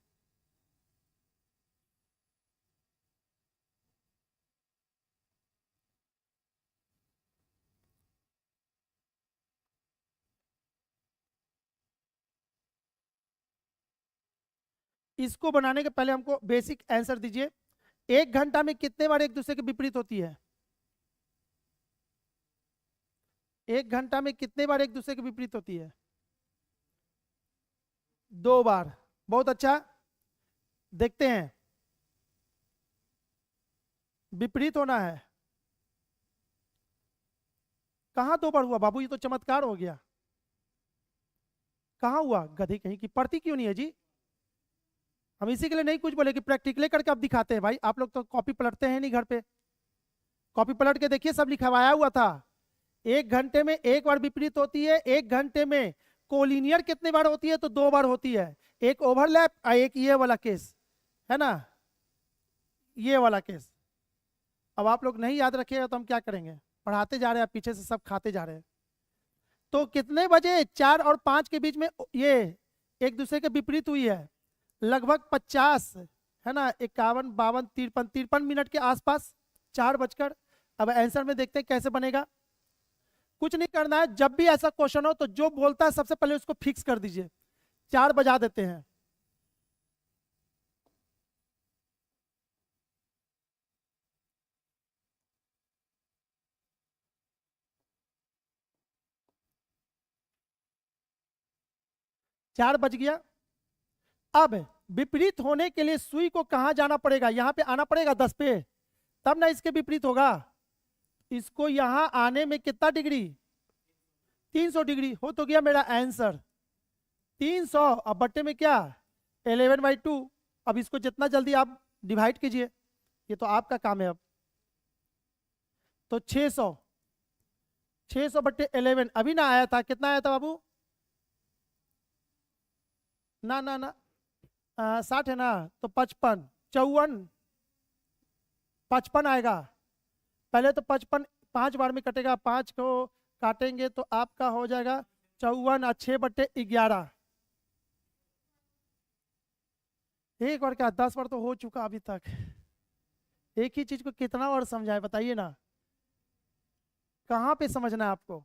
इसको बनाने के पहले हमको बेसिक आंसर दीजिए। 1 घंटा में कितने बार एक दूसरे के विपरीत होती है? 1 घंटा में कितने बार एक दूसरे के विपरीत होती है? 2 बार। बहुत अच्छा, देखते हैं। विपरीत होना है। कहां 2 बार हुआ बाबू, ये तो चमत्कार हो गया। कहां हुआ गधी कहीं की, पढ़ती क्यों नहीं है जी? हम इसी के लिए नहीं कुछ बोले कि प्रैक्टिकली करके अब दिखाते हैं भाई, आप लोग तो कॉपी पलटते हैं नहीं घर पे। कॉपी पलट के देखिए, सब लिखवाया हुआ था। 1 घंटे में 1 बार विपरीत होती है, 1 घंटे में कोलिनियर कितने बार होती है, तो 2 बार होती है। एक ओवरलैप और एक ये वाला केस, है ना, ये वाला केस। अब आप लोग नहीं याद रखिएगा तो हम क्या करेंगे, पढ़ाते जा रहे हैं, पीछे से सब खाते जा रहे हैं। तो कितने बजे 4 और 5 के बीच में ये एक दूसरे के विपरीत हुई है? लगभग 50, है ना, 51, 52, 53, 53 मिनट के आसपास, 4 बजकर। अब आंसर में देखते हैं कैसे बनेगा। कुछ नहीं करना है, जब भी ऐसा क्वेश्चन हो तो जो बोलता है सबसे पहले उसको फिक्स कर दीजिए। 4 बजा देते हैं। चार बज गया। अब विपरीत होने के लिए सुई को कहां जाना पड़ेगा, यहां पे आना पड़ेगा 10 पे, तब ना इसके विपरीत होगा। इसको यहां आने में कितना डिग्री, 300 डिग्री। हो तो गया मेरा आंसर 300। अब बट्टे में क्या, 11/2। अब इसको जितना जल्दी आप डिवाइड कीजिए, ये तो आपका काम है अब। तो 600, 600/11 अभी ना आया था, कितना आया था बाबू? ना ना ना, 60 है ना, तो 55, 54, 55 आएगा। पहले तो 55 5 बार में कटेगा, 5 को काटेंगे तो आपका हो जाएगा 54 और 6/11। एक बार क्या, 10 बार तो हो चुका अभी तक। एक ही चीज को कितना बार समझाए बताइए ना, कहाँ पे समझना है आपको?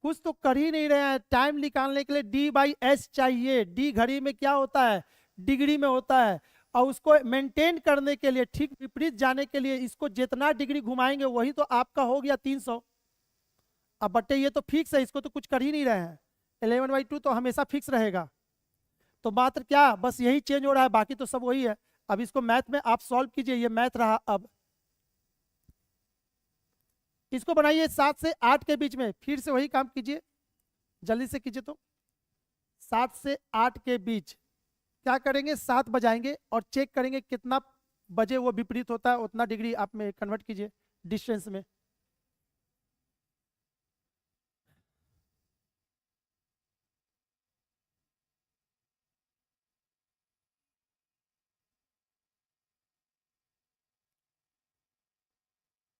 कुछ तो कर ही नहीं रहे हैं। टाइम निकालने के लिए D/S चाहिए। डी घड़ी में क्या होता है, डिग्री में होता है। और उसको मेंटेन करने के लिए, ठीक विपरीत जाने के लिए, इसको जितना डिग्री घुमाएंगे वही तो आपका हो गया 300। अब बट्टे ये तो फिक्स है, इसको तो कुछ कर ही नहीं रहे हैं। 11/2 तो हमेशा फिक्स रहेगा। तो मात्र क्या, बस यही चेंज हो रहा है, बाकी तो सब वही है। अब इसको मैथ में आप सॉल्व कीजिए, ये मैथ रहा। अब इसको बनाइए 7 से 8 के बीच में, फिर से वही काम कीजिए, जल्दी से कीजिए। तो 7 से 8 के बीच क्या करेंगे, 7 बजाएंगे और चेक करेंगे कितना बजे वो विपरीत होता है, उतना डिग्री आप में कन्वर्ट कीजिए डिस्टेंस में।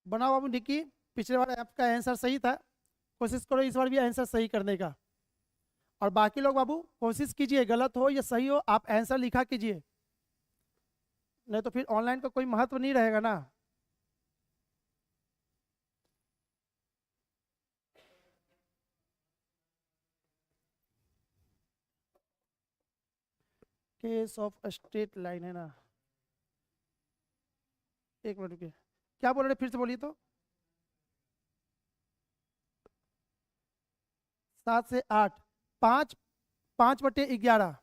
बनाओ बाबू निकी, पिछले बार आपका आंसर सही था, कोशिश करो इस बार भी आंसर सही करने का। और बाकी लोग बाबू कोशिश कीजिए, गलत हो या सही हो आप आंसर लिखा कीजिए, नहीं तो फिर ऑनलाइन का कोई महत्व नहीं रहेगा ना। केस ऑफ स्ट्रेट लाइन है ना, 1 मिनट रुकिए, क्या बोल रहे फिर से बोलिए तो। 7 से 8, 5, 5/11।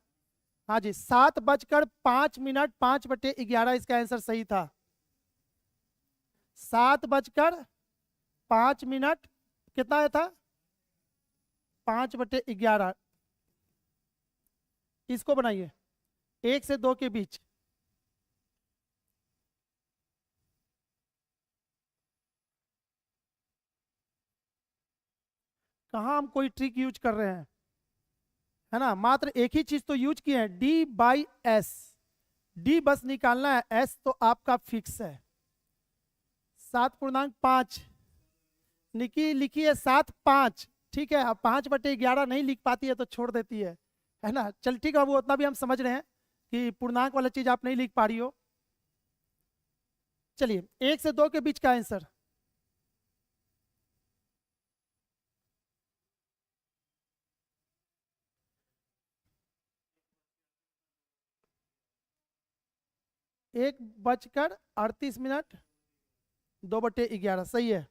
हाँ जी, 7 बजकर 5 मिनट, 5/11 इसका आंसर सही था। 7 बजकर 5 मिनट, कितना आया था, 5/11। इसको बनाइए 1 से 2 के बीच। कहाँ हम कोई ट्रिक यूज कर रहे हैं, है ना, मात्र एक ही चीज तो यूज किए हैं, D/S। डी बस निकालना है, एस तो आपका फिक्स है। 7.5 निकी लिखी है, 7, 5। ठीक है, अब 5/11 नहीं लिख पाती है तो छोड़ देती है ना। चल ठीक है, वो उतना भी हम समझ रहे हैं कि पूर्णांक वाला चीज आप नहीं लिख पा रही हो। चलिए 1 से 2 के बीच का आंसर, एक 1:38, 2/11 सही है।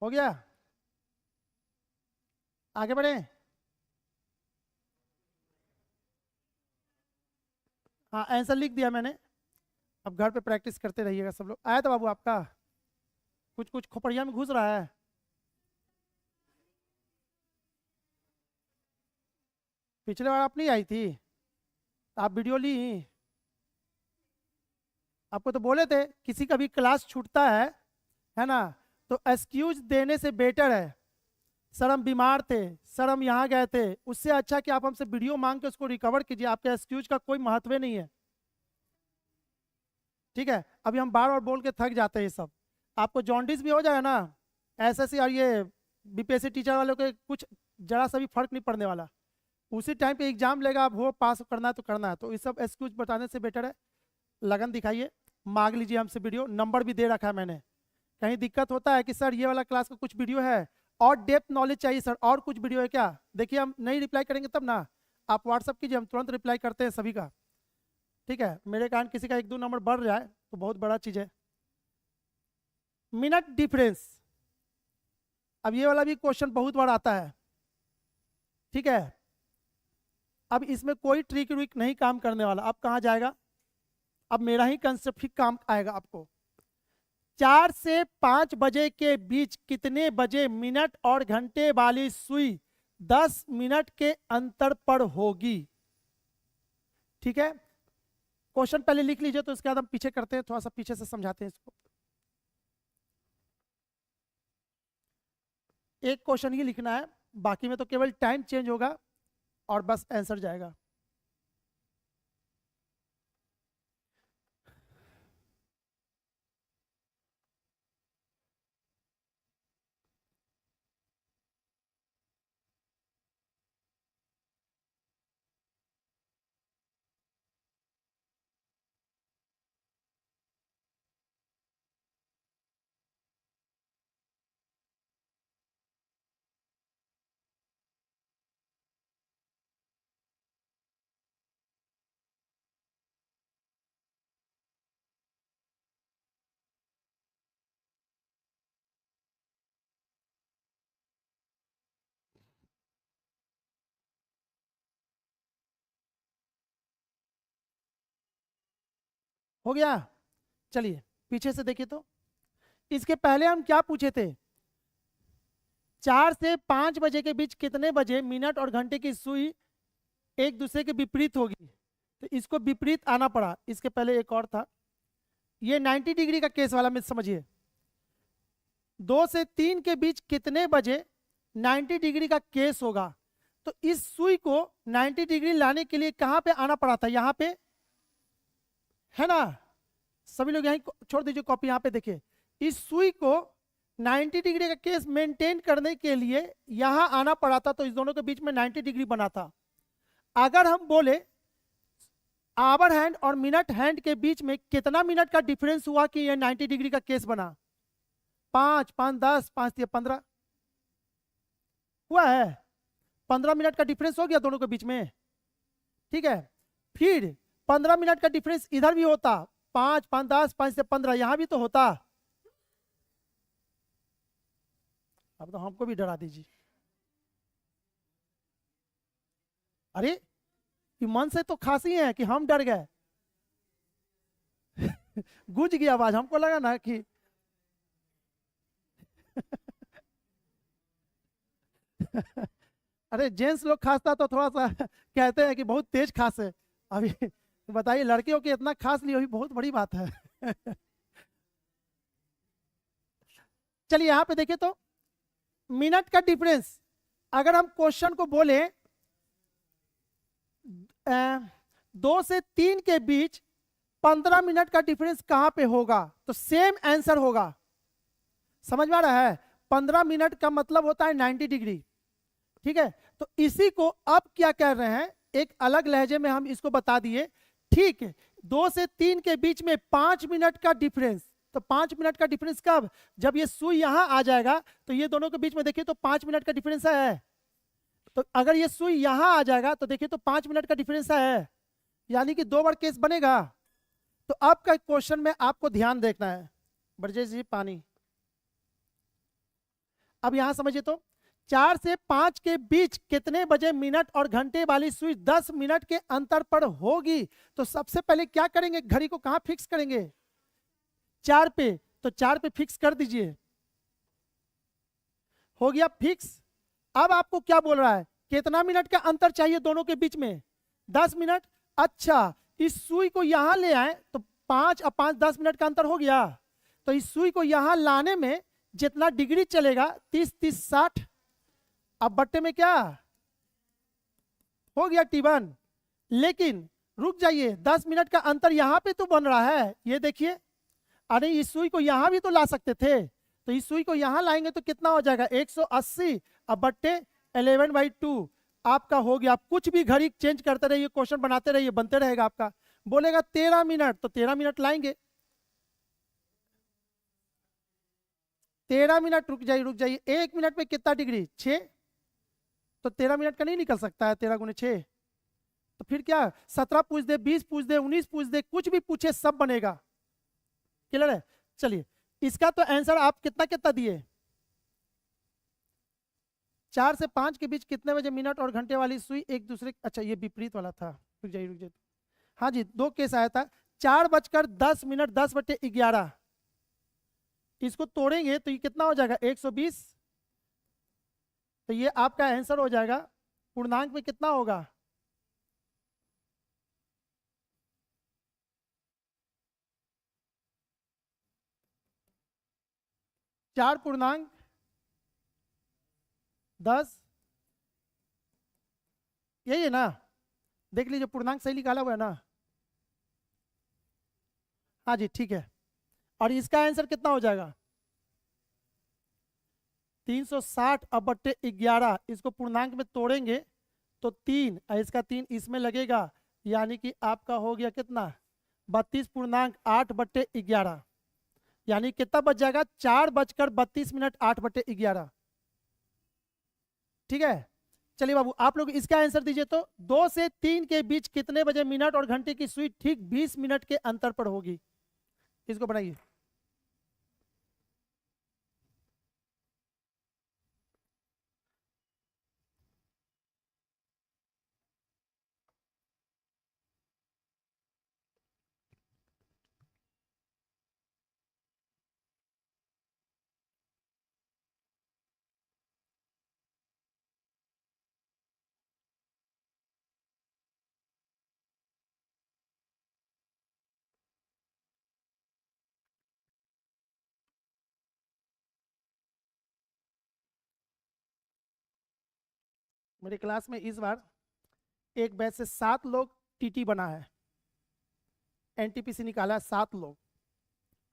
हो गया, आगे बढ़े। हाँ आंसर लिख दिया मैंने, अब घर पे प्रैक्टिस करते रहिएगा सब लोग। आया था बाबू आपका, कुछ कुछ खोपड़िया में घुस रहा है। पिछले बार आप नहीं आई थी, आप वीडियो ली, आपको तो बोले थे किसी का भी क्लास छूटता है ना, तो एक्सक्यूज देने से बेटर है, सर हम बीमार थे, सर हम यहाँ गए थे, उससे अच्छा कि आप हमसे वीडियो मांग के उसको रिकवर कीजिए, आपके एक्सक्यूज का कोई महत्व नहीं है। ठीक है, अभी हम बार बार बोल के थक जाते हैं ये सब। आपको जॉन्डिस भी हो जाए ना, एसएससी और ये बीपीएससी टीचर वालों के कुछ जरा सा भी फर्क नहीं पड़ने वाला, उसी टाइम पे एग्जाम लेगा, आप हो पास करना है तो करना है, तो ये सब एक्सक्यूज बताने से बेटर है लगन दिखाइए, मांग लीजिए हमसे वीडियो, नंबर भी दे रखा है मैंने। कहीं दिक्कत होता है कि सर ये वाला क्लास का कुछ वीडियो है और डेप्थ नॉलेज चाहिए सर, और कुछ वीडियो है क्या, देखिए हम नहीं रिप्लाई करेंगे तब ना, आप व्हाट्सअप कीजिए, हम तुरंत रिप्लाई करते हैं सभी का। ठीक है, मेरे कारण किसी का 1-2 नंबर बढ़ जाए तो बहुत बड़ा चीज है। मिनट डिफरेंस, अब ये वाला भी क्वेश्चन बहुत बार आता है। ठीक है, अब इसमें कोई ट्रिक विक नहीं काम करने वाला, अब कहाँ जाएगा, अब मेरा ही कंसेप्ट ही काम आएगा आपको। 4 से 5 बजे के बीच कितने बजे मिनट और घंटे वाली सुई 10 मिनट के अंतर पर होगी। ठीक है, क्वेश्चन पहले लिख लीजिए, तो उसके बाद हम पीछे करते हैं, थोड़ा सा पीछे से समझाते हैं इसको। एक क्वेश्चन ही लिखना है, बाकी में तो केवल टाइम चेंज होगा और बस आंसर जाएगा। हो गया, चलिए पीछे से देखिए, तो इसके पहले हम क्या पूछे थे, 4 से 5 बजे के बीच कितने बजे मिनट और घंटे की सुई एक दूसरे के विपरीत होगी, तो इसको विपरीत आना पड़ा। इसके पहले एक और था, ये 90 डिग्री का केस वाला में समझिए, 2 से 3 के बीच कितने बजे 90 डिग्री का केस होगा, तो इस सुई को 90 डिग्री लाने के लिए कहां पे आना पड़ा था, यहां पे है ना, सभी लोग यहीं छोड़ दीजिए कॉपी, यहां पे देखिए, इस सुई को 90 डिग्री का केस मेंटेन करने के लिए यहां आना पड़ा था, तो इस दोनों के बीच में 90 डिग्री बना था। अगर हम बोले आवर हैंड और मिनट हैंड के बीच में कितना मिनट का डिफरेंस हुआ कि ये 90 डिग्री का केस बना, 5, 5, 10, 5, 15 हुआ है, 15 मिनट का डिफरेंस हो गया दोनों के बीच में। ठीक है, फिर 15 मिनट का डिफरेंस इधर भी होता, 5, 5, 10, 5 से 15 यहां भी तो होता। अब तो हमको भी डरा दीजिए, अरे ये मन से तो खासी है कि हम डर गए गूंज गई आवाज, हमको लगा ना कि अरे जेंट्स लोग खांसता तो थोड़ा सा कहते हैं कि बहुत तेज खांसे, अभी बताइए लड़कियों की इतना खांस ली, अभी बहुत बड़ी बात है चलिए यहां पे देखिए, तो मिनट का डिफरेंस, अगर हम क्वेश्चन को बोले 2 से 3 के बीच 15 मिनट का डिफरेंस कहां पे होगा, तो सेम आंसर होगा, समझ में आ रहा है, 15 मिनट का मतलब होता है 90 डिग्री। ठीक है, तो इसी को अब क्या कर रहे हैं, एक अलग लहजे में हम इसको बता दिए। ठीक है, 2 से 3 के बीच में 5 मिनट का डिफरेंस, तो 5 मिनट का डिफरेंस कब, जब ये सुई यहां आ जाएगा, तो ये दोनों के बीच में देखिए तो 5 मिनट का डिफरेंस है, तो अगर ये सुई यहां आ जाएगा तो देखिए तो 5 मिनट का डिफरेंस है, यानी कि 2 बार केस बनेगा। तो अब का क्वेश्चन में आपको ध्यान देखना है, ब्रजेश जी पानी, अब यहां समझिए तो 4 से 5 के बीच कितने बजे मिनट और घंटे वाली सुई 10 मिनट के अंतर पर होगी। तो सबसे पहले क्या करेंगे, घड़ी को कहां फिक्स करेंगे, 4 पे। तो 4 पे फिक्स कर दीजिए, हो गया फिक्स। अब आपको क्या बोल रहा है, कितना मिनट का अंतर चाहिए दोनों के बीच में, 10 मिनट। अच्छा, इस सुई को यहां ले आए तो 5 और 5 10 मिनट का अंतर हो गया। तो इस सुई को यहां लाने में जितना डिग्री चलेगा 30 30 60, अब बट्टे में क्या हो गया T1। लेकिन रुक जाइए, 10 मिनट का अंतर यहां पे तो बन रहा है, ये देखिए। अरे इस सुई को यहां भी तो ला सकते थे, तो इस सुई को यहां लाएंगे तो कितना हो जाएगा 180, अब बट्टे 11/2 आपका हो गया। आप कुछ भी घड़ी चेंज करते रहिए, क्वेश्चन बनाते रहिए, बनते रहेगा आपका। बोलेगा 13 मिनट, तो 13 मिनट लाएंगे। 13 मिनट, रुक जाइए, 1 मिनट में कितना डिग्री 6, तो 13 मिनट का नहीं निकल सकता है 13 गुने 6। तो फिर क्या, 17 पूछ दे, 20 पूछ दे, 19 पूछ दे, कुछ भी पूछे सब बनेगा। क्लियर है। चलिए, इसका तो आंसर आप कितना कितना दिए, 4 से 5 के बीच कितने बजे मिनट और घंटे वाली सुई एक दूसरे, अच्छा ये विपरीत वाला था, रुक जाइए। हाँ जी, 2 केस आया था, 4:10 10/11, इसको तोड़ेंगे तो ये कितना हो जाएगा 120। तो ये आपका आंसर हो जाएगा, पूर्णांक में कितना होगा, 4.10, यही है ना, देख लीजिए पूर्णांक सही निकाला हुआ है ना। हाँ जी ठीक है, और इसका आंसर कितना हो जाएगा 360 अब बट्टे 11, इसको पूर्णांक में तोड़ेंगे तो 3, इसका 3 इसमें लगेगा, यानी कि आपका हो गया कितना 32.8/11, यानी कितना बच जाएगा 4:32 8/11। ठीक है। चलिए बाबू, आप लोग इसका आंसर दीजिए तो 2 से 3 के बीच कितने बजे मिनट और घंटे की सुई ठीक 20 मिनट के अंतर पर होगी, इसको बनाइए। मेरी क्लास में इस बार एक बैच से 7 लोग टीटी बना है, एनटीपीसी निकाला है 7 लोग,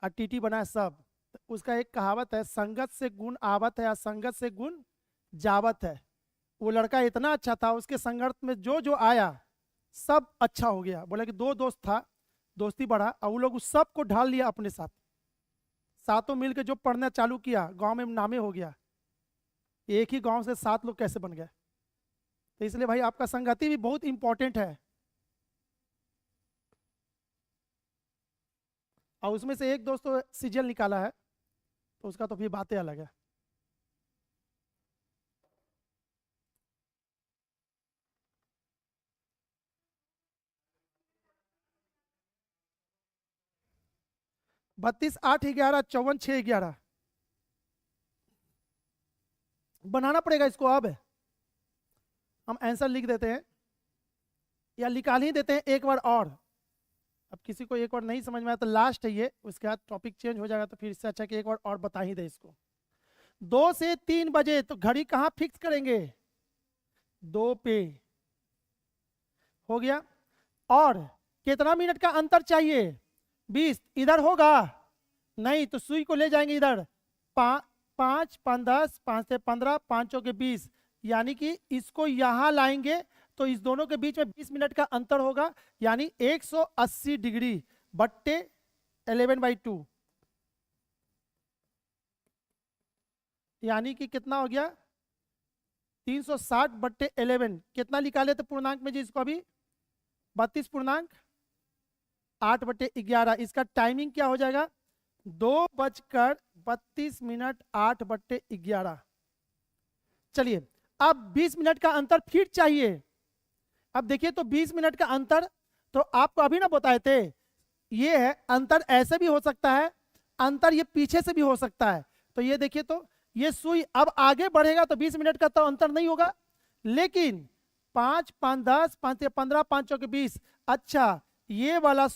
और टीटी बना है सब। तो उसका एक कहावत है, संगत से गुण आवत है, असंगत से गुण जावत है। वो लड़का इतना अच्छा था, उसके संगत में जो जो आया सब अच्छा हो गया। बोला कि 2 दोस्त था, दोस्ती बढ़ा, और वो लोग उस सब को ढाल लिया अपने साथ, सातों मिलकर जो पढ़ना चालू किया, गांव में नामे हो गया। एक ही गांव से 7 लोग कैसे बन गए। तो इसलिए भाई आपका संगति भी बहुत इंपॉर्टेंट है। और उसमें से एक दोस्त तो सीजीएल निकाला है, तो उसका तो फिर बातें अलग है। बत्तीस 8 11 54 6 11 बनाना पड़ेगा इसको। अब हम आंसर लिख देते हैं या निकाल ही देते हैं एक बार और। अब किसी को एक बार नहीं समझ में आया तो लास्ट है ये, उसके बाद टॉपिक चेंज हो जाएगा, तो फिर इससे अच्छा कि एक बार और बता ही दे इसको। 2 से 3 बजे, तो घड़ी कहाँ फिक्स करेंगे 2 पे, हो गया। और कितना मिनट का अंतर चाहिए 20, इधर होगा नहीं तो सुई को ले जाएंगे इधर, 5 5 10, 5 से 15, 5 चौके 20, यानी कि इसको यहां लाएंगे तो इस दोनों के बीच में 20 मिनट का अंतर होगा, यानी 180 डिग्री बट्टे 11/2, यानी कि कितना हो गया 360/11। कितना निकाले थे पूर्णांक में जी इसको अभी 32.8/11। इसका टाइमिंग क्या हो जाएगा 2:32 8/11। चलिए अब 20 मिनट का अंतर फिर चाहिए। अब देखिए तो 20 मिनट का अंतर तो आपको अभी ना बताए थे, ये है अंतर, ऐसे भी हो सकता है, अंतर ये पीछे से भी हो सकता है। तो ये देखिए तो ये सुई अब आगे बढ़ेगा तो 20 मिनट का तो अंतर नहीं होगा, लेकिन 5 5 10 5 या 15 5 चौके 20। अच्छा ये वाला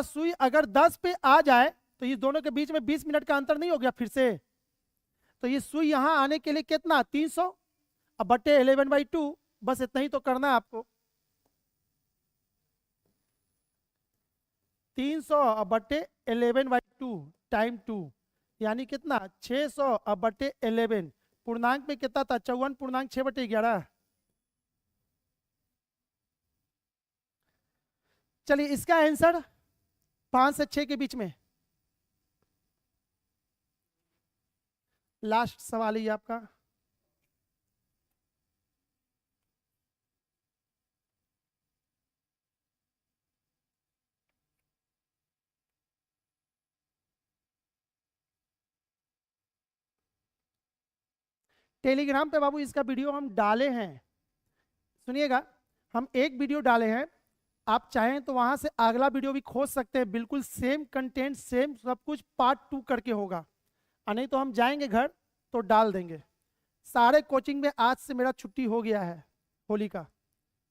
सुई अगर 10 पे आ जाए तो ये दोनों के बीच में 20 मिनट का अंतर नहीं हो गया फिर से। तो ये सुई यहां आने के लिए कितना 300 अब बटे 11/2, बस इतना ही तो करना है आपको। 300 अब बटे 11/2 टाइम 2 यानी कितना 600 अब बटे 11। पूर्णांक में कितना था 54.6/11। चलिए इसका आंसर 5 से 6 के बीच में। लास्ट सवाल ही आपका। टेलीग्राम पे बाबू इसका वीडियो हम डाले हैं, सुनिएगा, हम एक वीडियो डाले हैं, आप चाहें तो वहां से अगला वीडियो भी खोज सकते हैं, बिल्कुल सेम कंटेंट सेम सब कुछ पार्ट 2 करके होगा, और नहीं तो हम जाएंगे घर तो डाल देंगे। सारे कोचिंग में आज से मेरा छुट्टी हो गया है होली का,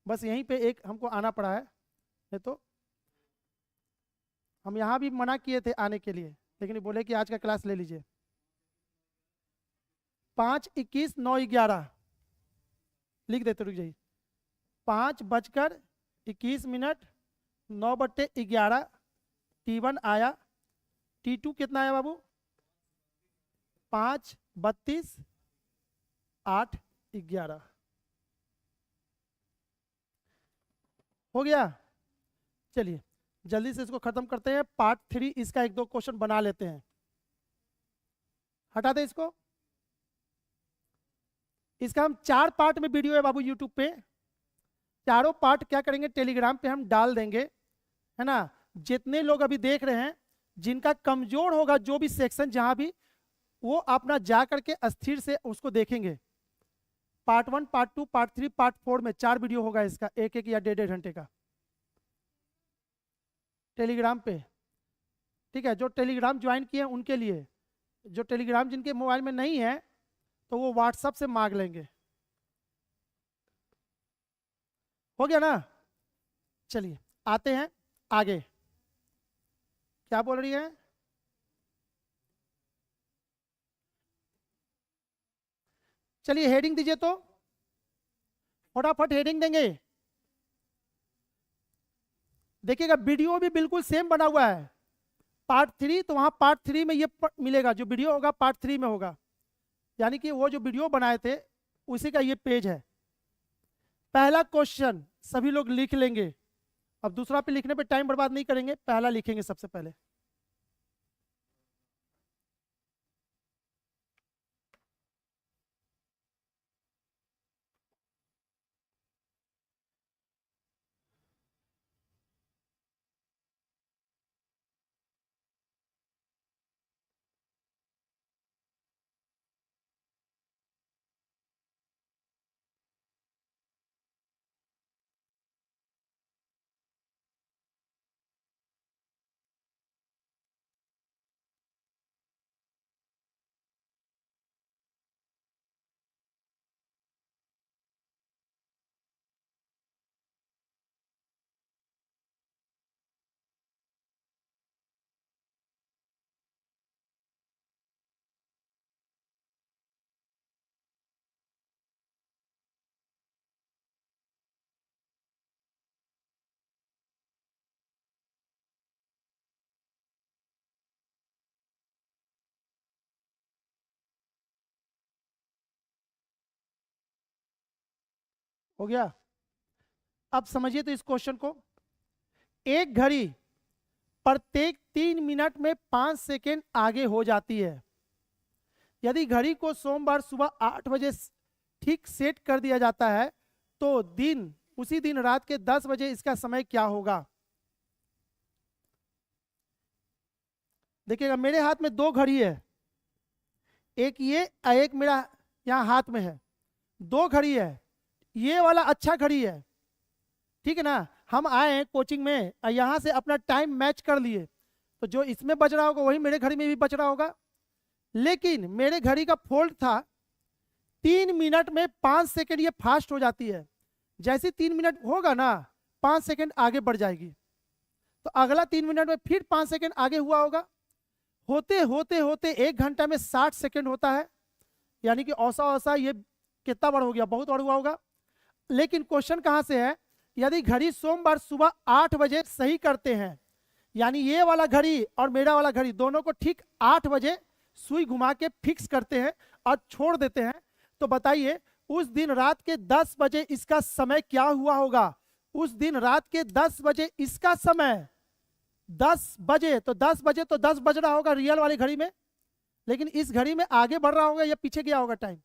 बस यहीं पे एक हमको आना पड़ा है, नहीं तो हम यहाँ भी मना किए थे आने के लिए, लेकिन बोले कि आज का क्लास ले लीजिए। 5 21 9 11 लिख देते, रुक जाइए। 5:21 9/11 T1 आया, T2 कितना आया बाबू 5 32 8 11 हो गया। चलिए जल्दी से इसको खत्म करते हैं, पार्ट 3 इसका 1-2 क्वेश्चन बना लेते हैं। हटा दे इसको, इसका हम 4 पार्ट में वीडियो है बाबू यूट्यूब पे, चारों पार्ट क्या करेंगे टेलीग्राम पे हम डाल देंगे, है ना। जितने लोग अभी देख रहे हैं जिनका कमजोर होगा जो भी सेक्शन जहां भी, वो अपना जा करके अस्थिर से उसको देखेंगे। पार्ट 1 पार्ट 2 पार्ट 3 पार्ट 4 में 4 वीडियो होगा इसका, 1-1 या 1.5 घंटे का टेलीग्राम पे, ठीक है। जो टेलीग्राम ज्वाइन किए हैं उनके लिए, जो टेलीग्राम जिनके मोबाइल में नहीं है तो वो व्हाट्सएप से मांग लेंगे। हो गया ना। चलिए आते हैं आगे, क्या बोल रही है। चलिए हेडिंग दीजिए तो, फटाफट हेडिंग देंगे। देखिएगा वीडियो भी बिल्कुल सेम बना हुआ है, पार्ट 3 तो वहां पार्ट 3 में ये मिलेगा, जो वीडियो होगा पार्ट 3 में होगा, यानी कि वो जो वीडियो बनाए थे उसी का ये पेज है। पहला क्वेश्चन सभी लोग लिख लेंगे, अब दूसरा पे लिखने पे टाइम बर्बाद नहीं करेंगे, पहला लिखेंगे सबसे पहले। हो गया। अब समझिए तो इस क्वेश्चन को, एक घड़ी प्रत्येक 3 मिनट में 5 सेकेंड आगे हो जाती है। यदि घड़ी को सोमवार सुबह 8 बजे ठीक सेट कर दिया जाता है तो उसी दिन रात के 10 बजे इसका समय क्या होगा। देखिएगा मेरे हाथ में 2 घड़ी है, एक ये एक मेरा यहाँ हाथ में है, 2 घड़ी है, ये वाला अच्छा घड़ी है, ठीक है ना। हम आए हैं कोचिंग में और यहाँ से अपना टाइम मैच कर लिए, तो जो इसमें बज रहा होगा वही मेरे घड़ी में भी बज रहा होगा। लेकिन मेरे घड़ी का फॉल्ट था 3 मिनट में 5 सेकंड ये फास्ट हो जाती है। जैसे 3 मिनट होगा ना 5 सेकंड आगे बढ़ जाएगी, तो अगला 3 मिनट में फिर 5 सेकंड आगे हुआ होगा। होते होते होते 1 घंटा में 60 सेकंड होता है, यानी कि औसा औसा ये कितना बड़ा हो गया, बहुत बड़ा हुआ होगा। लेकिन क्वेश्चन कहाँ से है, यदि घड़ी सोमवार सुबह 8 बजे सही करते हैं, यानी ये वाला घड़ी और मेरा वाला घड़ी दोनों को ठीक 8 बजे सुई घुमा के फिक्स करते हैं और छोड़ देते हैं, तो बताइए उस दिन रात के 10 बजे इसका समय क्या हुआ होगा। उस दिन रात के 10 बजे इसका समय 10 बजे, तो 10 बजे तो 10 बज रहा होगा रियल वाली घड़ी में, लेकिन इस घड़ी में आगे बढ़ रहा होगा या पीछे गया होगा, टाइम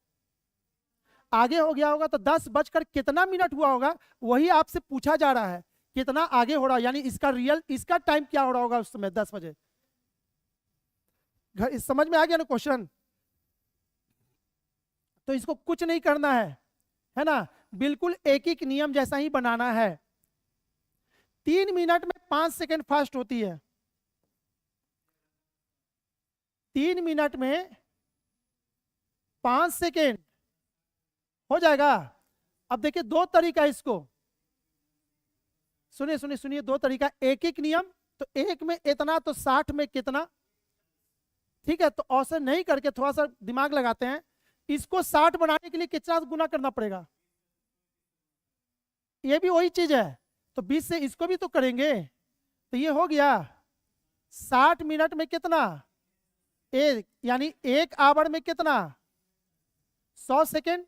आगे हो गया होगा। तो 10 बजकर कितना मिनट हुआ होगा वही आपसे पूछा जा रहा है, कितना आगे हो रहा है, यानी इसका रियल इसका टाइम क्या हो रहा होगा उस समय 10 बजे। समझ में आ गया ना क्वेश्चन। तो इसको कुछ नहीं करना है ना, बिल्कुल एक एक नियम जैसा ही बनाना है। 3 मिनट में 5 सेकंड फास्ट होती है, 3 मिनट में 5 सेकंड हो जाएगा। अब देखिए 2 तरीका इसको, सुनिए सुनिए सुनिए, 2 तरीका, एक एक नियम। तो एक में इतना तो 60 में कितना, ठीक है। तो औसत नहीं करके थोड़ा सा दिमाग लगाते हैं, इसको 60 बनाने के लिए कितना गुना करना पड़ेगा, ये भी वही चीज है, तो 20 से इसको भी तो करेंगे। तो ये हो गया 60 मिनट में कितना, एक, यानी 1 आवर में कितना 100 सेकेंड,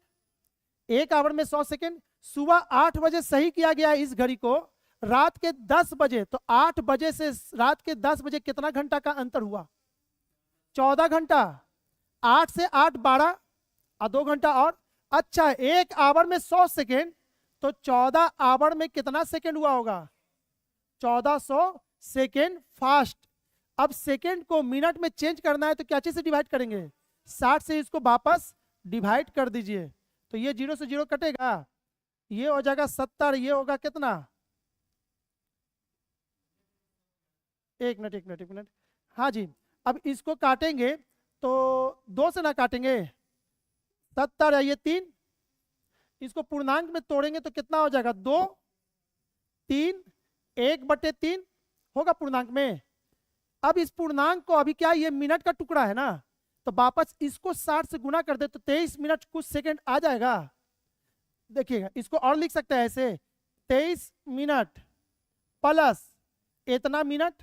1 आवर में 100 सेकेंड। सुबह 8 बजे सही किया गया इस घड़ी को, रात के 10 बजे, तो 8 बजे से रात के 10 बजे कितना घंटा का अंतर हुआ, 14 घंटा। 8 से 8 12 और 2 घंटा और। अच्छा 1 आवर में 100 सेकेंड, तो 14 आवर में कितना सेकेंड हुआ होगा, 1400 सेकेंड फास्ट। अब सेकेंड को मिनट में चेंज करना है तो क्या चीज से डिवाइड करेंगे, 60 से इसको वापस डिवाइड कर दीजिए, तो ये 0 से 0 कटेगा, ये हो जाएगा 70, ये होगा कितना, एक मिनट, हाँ जी। अब इसको काटेंगे तो 2 से ना काटेंगे, 70 है ये 3, इसको पूर्णांक में तोड़ेंगे तो कितना हो जाएगा, 2 3 1/3 होगा पूर्णांक में। अब इस पूर्णांक को, अभी क्या ये मिनट का टुकड़ा है ना, तो वापस इसको 60 से गुना कर दे तो 23 मिनट कुछ सेकंड आ जाएगा। देखिएगा इसको और लिख सकते हैं ऐसे, 23 मिनट प्लस इतना मिनट,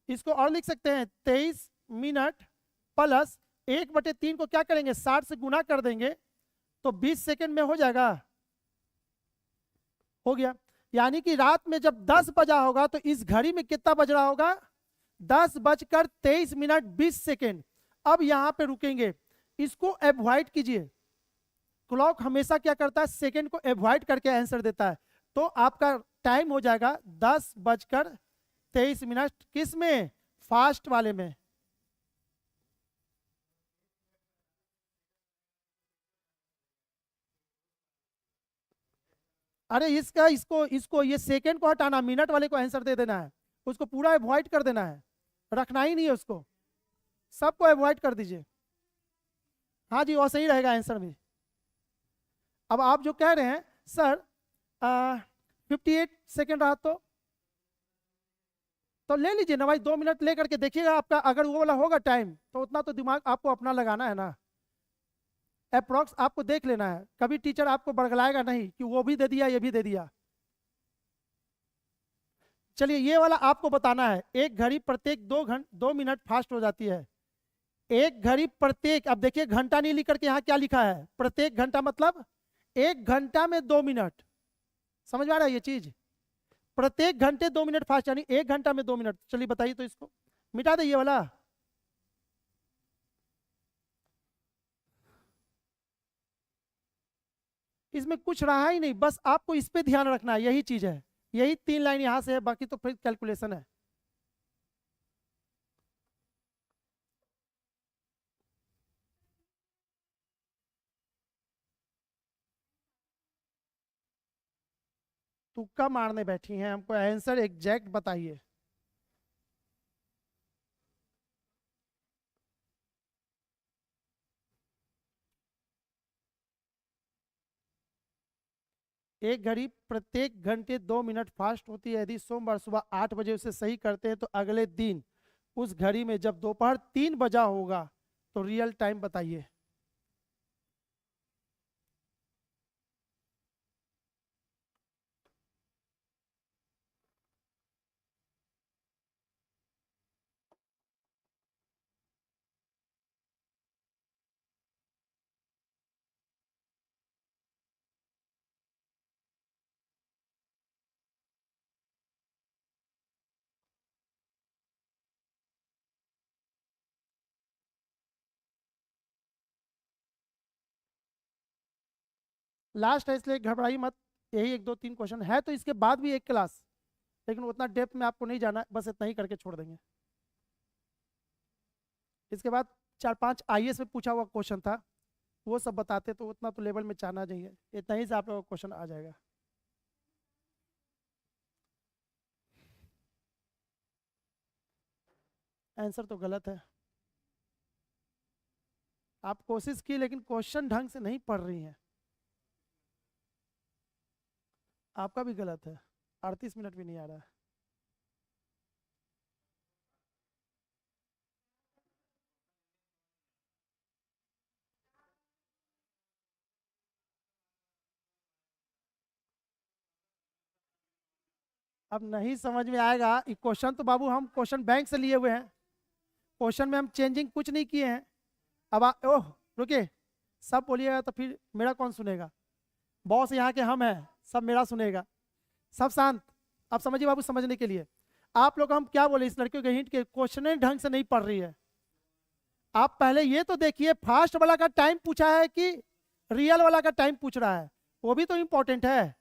इसको और लिख सकते हैं 23 मिनट प्लस 1/3 को क्या करेंगे 60 से गुना कर देंगे तो 20 सेकंड में हो जाएगा, हो गया। यानी कि रात में जब 10 बजा होगा तो इस घड़ी में कितना बज रहा होगा, 10:23 20 सेकेंड। अब यहां पे रुकेंगे, इसको अवॉइड कीजिए, क्लॉक हमेशा क्या करता है, सेकेंड को अवॉइड करके आंसर देता है। तो आपका टाइम हो जाएगा 10:23, किस में, फास्ट वाले में। अरे इसका इसको इसको ये सेकेंड को हटाना, मिनट वाले को आंसर दे देना है, उसको पूरा अवॉइड कर देना है, रखना ही नहीं है उसको, सबको अवॉइड कर दीजिए। हाँ जी वो सही रहेगा आंसर भी। अब आप जो कह रहे हैं सर 58 सेकेंड रहा तो ले लीजिए ना भाई, 2 मिनट ले करके देखिएगा आपका, अगर वो वाला होगा टाइम तो उतना तो दिमाग आपको अपना लगाना है ना, अप्रोक्स आपको देख लेना है, कभी टीचर आपको बड़गलाएगा नहीं कि वो भी दे दिया ये भी दे दिया। चलिए ये वाला आपको बताना है, एक घड़ी प्रत्येक 2 मिनट फास्ट हो जाती है, एक घड़ी प्रत्येक, अब देखिए घंटा नहीं लिख करके यहाँ क्या लिखा है, प्रत्येक घंटा मतलब 1 घंटा में 2 मिनट, समझ में आ रहा है ये चीज, प्रत्येक घंटे 2 मिनट फास्ट, यानी 1 घंटा में 2 मिनट। चलिए बताइए, तो इसको मिटा दे ये वाला, इसमें कुछ रहा ही नहीं, बस आपको इस पे ध्यान रखना है, यही चीज है, यही 3 लाइन यहां से है, बाकी तो फिर कैलकुलेशन है। तुक्का मारने बैठी हैं, हमको आंसर एग्जैक्ट बताइए। एक घड़ी प्रत्येक घंटे 2 मिनट फास्ट होती है। यदि सोमवार सुबह 8 बजे उसे सही करते हैं तो अगले दिन उस घड़ी में जब दोपहर 3 बजा होगा तो रियल टाइम बताइए। लास्ट है इसलिए घबराई मत, यही 1 2 3 क्वेश्चन है तो इसके बाद भी एक क्लास, लेकिन उतना डेप्थ में आपको नहीं जाना, बस इतना ही करके छोड़ देंगे। इसके बाद 4 5 आईएएस में पूछा हुआ क्वेश्चन था, वो सब बताते तो उतना तो लेवल में जाना चाहिए, इतना ही से आप लोगों का क्वेश्चन आ जाएगा। आंसर तो गलत है। आप कोशिश की लेकिन क्वेश्चन ढंग से नहीं पढ़ रही हैं। आपका भी गलत है, 38 मिनट भी नहीं आ रहा है। अब नहीं समझ में आएगा, क्वेश्चन तो बाबू हम क्वेश्चन बैंक से लिए हुए हैं, क्वेश्चन में हम चेंजिंग कुछ नहीं किए हैं। अब ओह रुकिए, सब बोलिएगा तो फिर मेरा कौन सुनेगा? बॉस यहाँ के हम हैं, सब मेरा सुनेगा। सब शांत। अब समझिए बाबू, समझने के लिए आप लोग हम क्या बोले, इस लड़कियों के हिंट के क्वेश्चन ढंग से नहीं पढ़ रही है। आप पहले ये तो देखिए फास्ट वाला का टाइम पूछा है कि रियल वाला का टाइम पूछ रहा है, वो भी तो इंपॉर्टेंट है।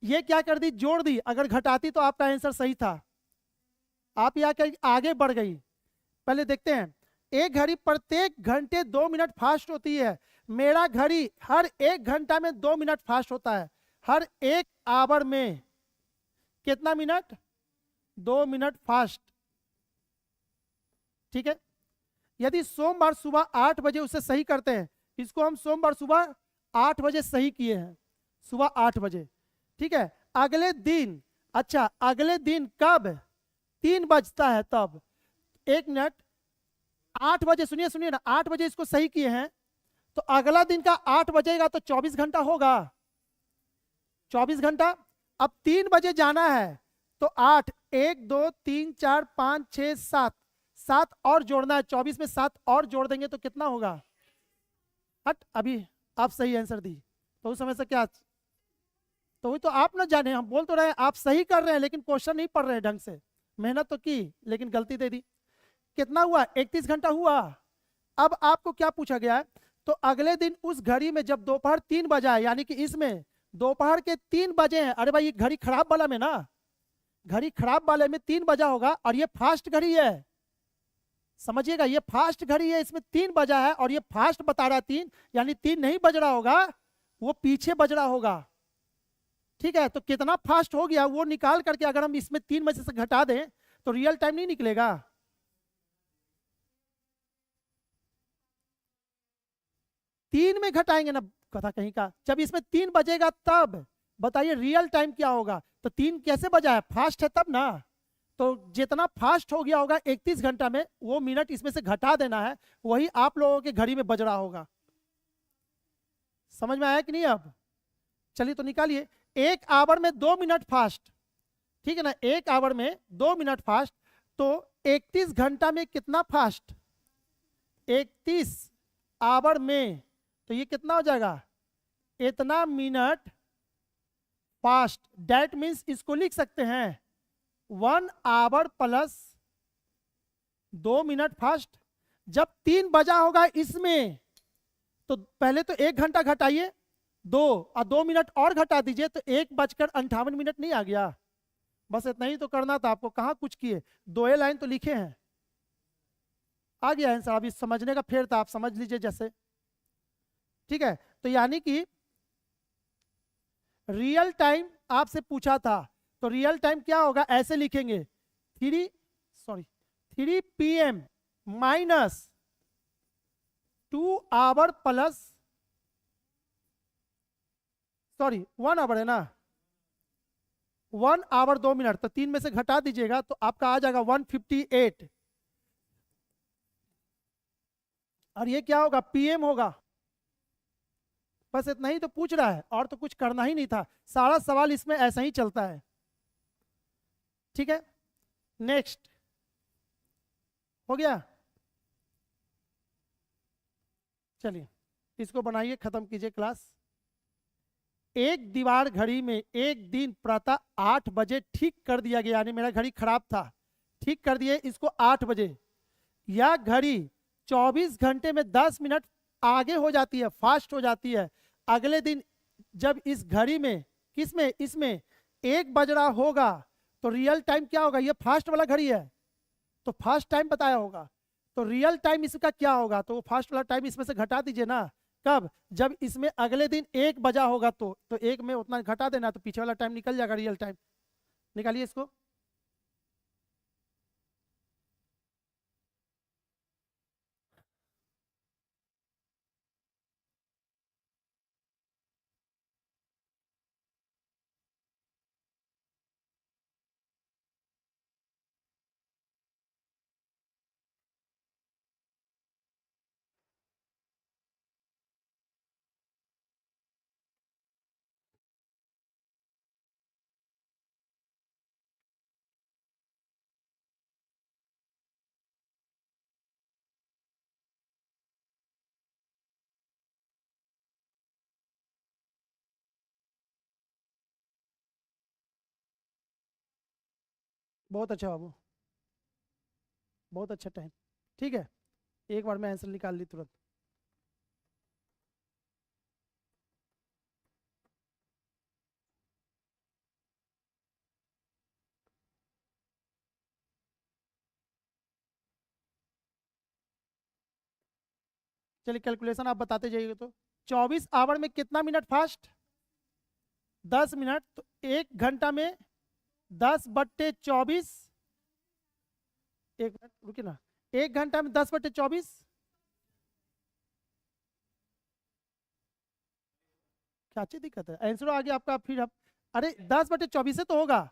ये क्या कर दी, जोड़ दी, अगर घटाती तो आपका आंसर सही था। आप यहाँ के आगे बढ़ गई। पहले देखते हैं, एक घड़ी प्रत्येक घंटे 2 मिनट फास्ट होती है। मेरा घड़ी हर 1 घंटा में 2 मिनट फास्ट होता है। हर 1 आवर में कितना मिनट? 2 minute fast. ठीक है। यदि सोमवार सुबह 8 बजे उसे सही करते हैं, इसको हम सोमवार सुबह 8 बजे सही किए हैं, सुबह 8 बजे। ठीक है। अगले दिन, अच्छा अगले दिन कब 3 बजता है तब, 1 मिनट, 8 बजे, सुनिए सुनिए ना, 8 बजे इसको सही किए हैं तो अगला दिन का 8 बजेगा तो 24 घंटा होगा, 24 घंटा। अब 3 बजे जाना है तो 8, 1 2 3 4 5 6 7, 7 और जोड़ना है, 24 में 7 और जोड़ देंगे तो कितना होगा? हट, अभी आप सही आंसर दी तो उस समय से क्या, तो वही तो आप ना जाने, हम बोल तो रहे हैं आप सही कर रहे हैं लेकिन क्वेश्चन नहीं पढ़ रहे हैं ढंग से। मेहनत तो की लेकिन गलती दे दी। कितना हुआ? 31 घंटा हुआ। अब आपको क्या पूछा गया है, तो अगले दिन उस घड़ी में जब दोपहर 3 बजा है, यानी कि इसमें दोपहर के 3 बजे हैं। अरे भाई ये घड़ी खराब वाला में ना, घड़ी खराब वाले में 3 बजा होगा और ये फास्ट घड़ी है, समझिएगा, ये फास्ट घड़ी है, इसमें 3 बजा है और ये फास्ट बता रहा है 3, यानी 3 नहीं बज रहा होगा, वो पीछे बज रहा होगा। ठीक है, तो कितना फास्ट हो गया वो निकाल करके अगर हम इसमें 3 बजे से घटा दें तो रियल टाइम नहीं निकलेगा। 3 में घटाएंगे ना कथा कहीं का, जब इसमें 3 बजेगा तब बताइए रियल टाइम क्या होगा। तो 3 कैसे बजा है, फास्ट है तब ना, तो जितना फास्ट हो गया होगा 31 घंटा में, वो मिनट इसमें से घटा देना है, वही आप लोगों के घड़ी में बज रहा होगा। समझ में आया कि नहीं? अब चलिए तो निकालिए। 1 आवर में 2 मिनट फास्ट, ठीक है ना, 1 आवर में 2 मिनट फास्ट, तो 31 घंटा में कितना फास्ट? 31 आवर में, तो ये कितना हो जाएगा? इतना मिनट फास्ट। डेट मीन्स इसको लिख सकते हैं 1 आवर प्लस 2 मिनट फास्ट। जब 3 बजा होगा इसमें तो पहले तो 1 घंटा घटाइए, 2 और 2 मिनट और घटा दीजिए तो 1:58 नहीं आ गया? बस इतना ही तो करना था आपको, कहाँ कुछ किए, 2 लाइन तो लिखे हैं, आ गया आंसर। अभी समझने का फेर था, आप समझ लीजिए जैसे। ठीक है, तो यानी कि रियल टाइम आपसे पूछा था तो रियल टाइम क्या होगा, ऐसे लिखेंगे 3 PM minus 2 hour plus 1 hour है ना, 1 आवर 2 मिनट, तो 3 में से घटा दीजिएगा तो आपका आ जाएगा 158। और ये क्या होगा, PM होगा। बस इतना ही तो पूछ रहा है, और तो कुछ करना ही नहीं था, सारा सवाल इसमें ऐसा ही चलता है। ठीक है, नेक्स्ट हो गया। चलिए इसको बनाइए, खत्म कीजिए क्लास। एक दीवार घड़ी में एक दिन प्रातः 8 बजे ठीक कर दिया गया, यानी मेरा घड़ी खराब था, ठीक कर दिए इसको 8 बजे। यह घड़ी 24 घंटे में 10 मिनट आगे हो जाती है, फास्ट हो जाती है। अगले दिन जब इस घड़ी में किसमें इसमें 1 बज रहा होगा तो रियल टाइम क्या होगा, ये फास्ट वाला घड़ी है तो फास्ट टाइम बताया होगा, तो रियल टाइम इसका क्या होगा, तो वो फास्ट वाला टाइम इसमें से घटा दीजिए ना। कब, जब इसमें अगले दिन 1 बजा होगा तो 1 में उतना घटा देना, तो पीछे वाला टाइम निकल जाएगा, रियल टाइम। निकालिए इसको। बहुत अच्छा बाबू, बहुत अच्छा टाइम। ठीक है, एक बार में आंसर निकाल ली तुरंत। चलिए कैलकुलेशन आप बताते जाइए। तो 24 आवर में कितना मिनट फास्ट, 10 मिनट, तो 1 घंटा में 10/24। 1 मिनट रुकिए ना, 1 घंटा में 10/24, क्या अच्छी दिक्कत है, आंसर आ गया आपका। फिर आप, अरे 10/24 से तो होगा,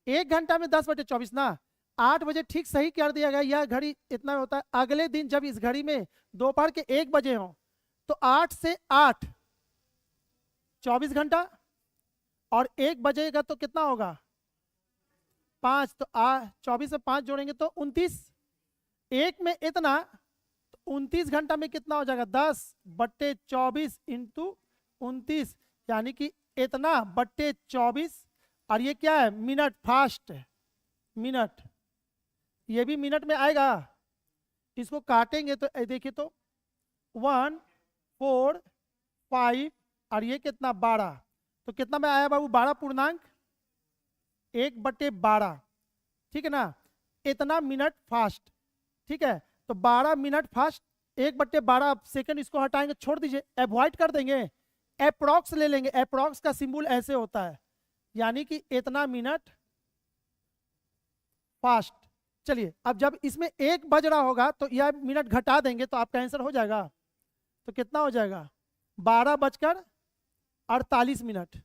1 घंटा में 10/24 ना। 8 बजे ठीक सही कर दिया गया, यह घड़ी इतना होता है। अगले दिन जब इस घड़ी में दोपहर के 1 बजे हो तो 8 से 8 24 घंटा, और 1 बजेगा तो कितना होगा 5, तो 24 से 5 जोड़ेंगे तो 29। एक में इतना, तो 29 घंटा में कितना हो जाएगा, 10/24 इंटू 29, यानी कि इतना बट्टे 24। और ये क्या है, मिनट, फास्ट है मिनट, ये भी मिनट में आएगा। इसको काटेंगे तो देखिए तो 1, 4, 5 और ये कितना 12, तो कितना में आया बाबू, 12 पूर्णांक 1/12। ठीक है ना, इतना मिनट फास्ट। ठीक है, तो 12 मिनट फास्ट, 1/12 सेकंड, इसको हटाएंगे, छोड़ दीजिए, अवॉइड कर देंगे, अप्रोक्स ले लेंगे। अप्रोक्स का सिंबल ऐसे होता है, यानी कि इतना मिनट फास्ट। चलिए अब जब इसमें 1 बज रहा होगा तो यह मिनट घटा देंगे तो आपका आंसर हो जाएगा। तो कितना हो जाएगा, 12:48,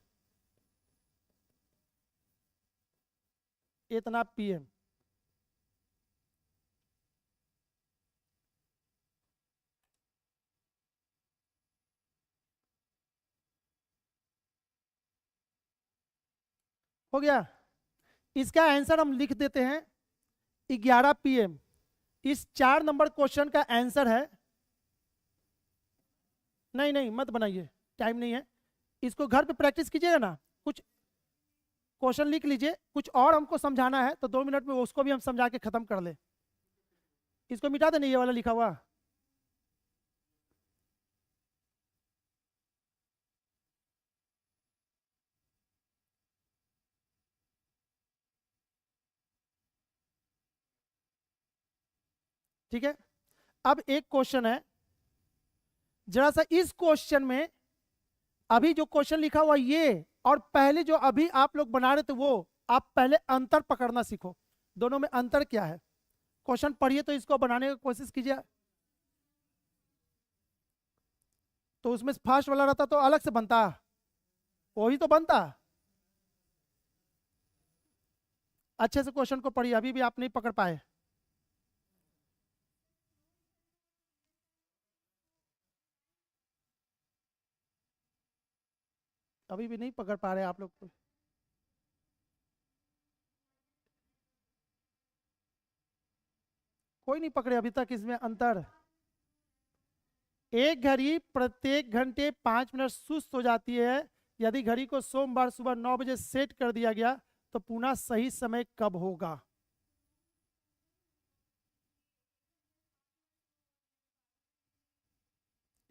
इतना PM। हो गया, इसका आंसर हम लिख देते हैं 11 PM। इस 4 नंबर क्वेश्चन का आंसर है, नहीं नहीं मत बनाइए, टाइम नहीं है, इसको घर पे प्रैक्टिस कीजिएगा ना। कुछ क्वेश्चन लिख लीजिए, कुछ और हमको समझाना है तो 2 मिनट में उसको भी हम समझा के खत्म कर ले। इसको मिटा देना, ये वाला लिखा हुआ। ठीक है, अब एक क्वेश्चन है, जरा सा इस क्वेश्चन में, अभी जो क्वेश्चन लिखा हुआ ये और पहले जो अभी आप लोग बना रहे थे वो आप पहले अंतर पकड़ना सीखो, दोनों में अंतर क्या है। क्वेश्चन पढ़िए तो इसको बनाने की कोशिश कीजिए। तो उसमें फास्ट वाला रहता तो अलग से बनता, वही तो बनता। अच्छे से क्वेश्चन को पढ़िए, अभी भी आप नहीं पकड़ पाए। अभी भी नहीं पकड़ पा रहे आप लोग को। कोई नहीं पकड़े अभी तक इसमें अंतर। एक घड़ी प्रत्येक घंटे 5 मिनट सुस्त हो जाती है। यदि घड़ी को सोमवार सुबह 9 बजे सेट कर दिया गया तो पुनः सही समय कब होगा?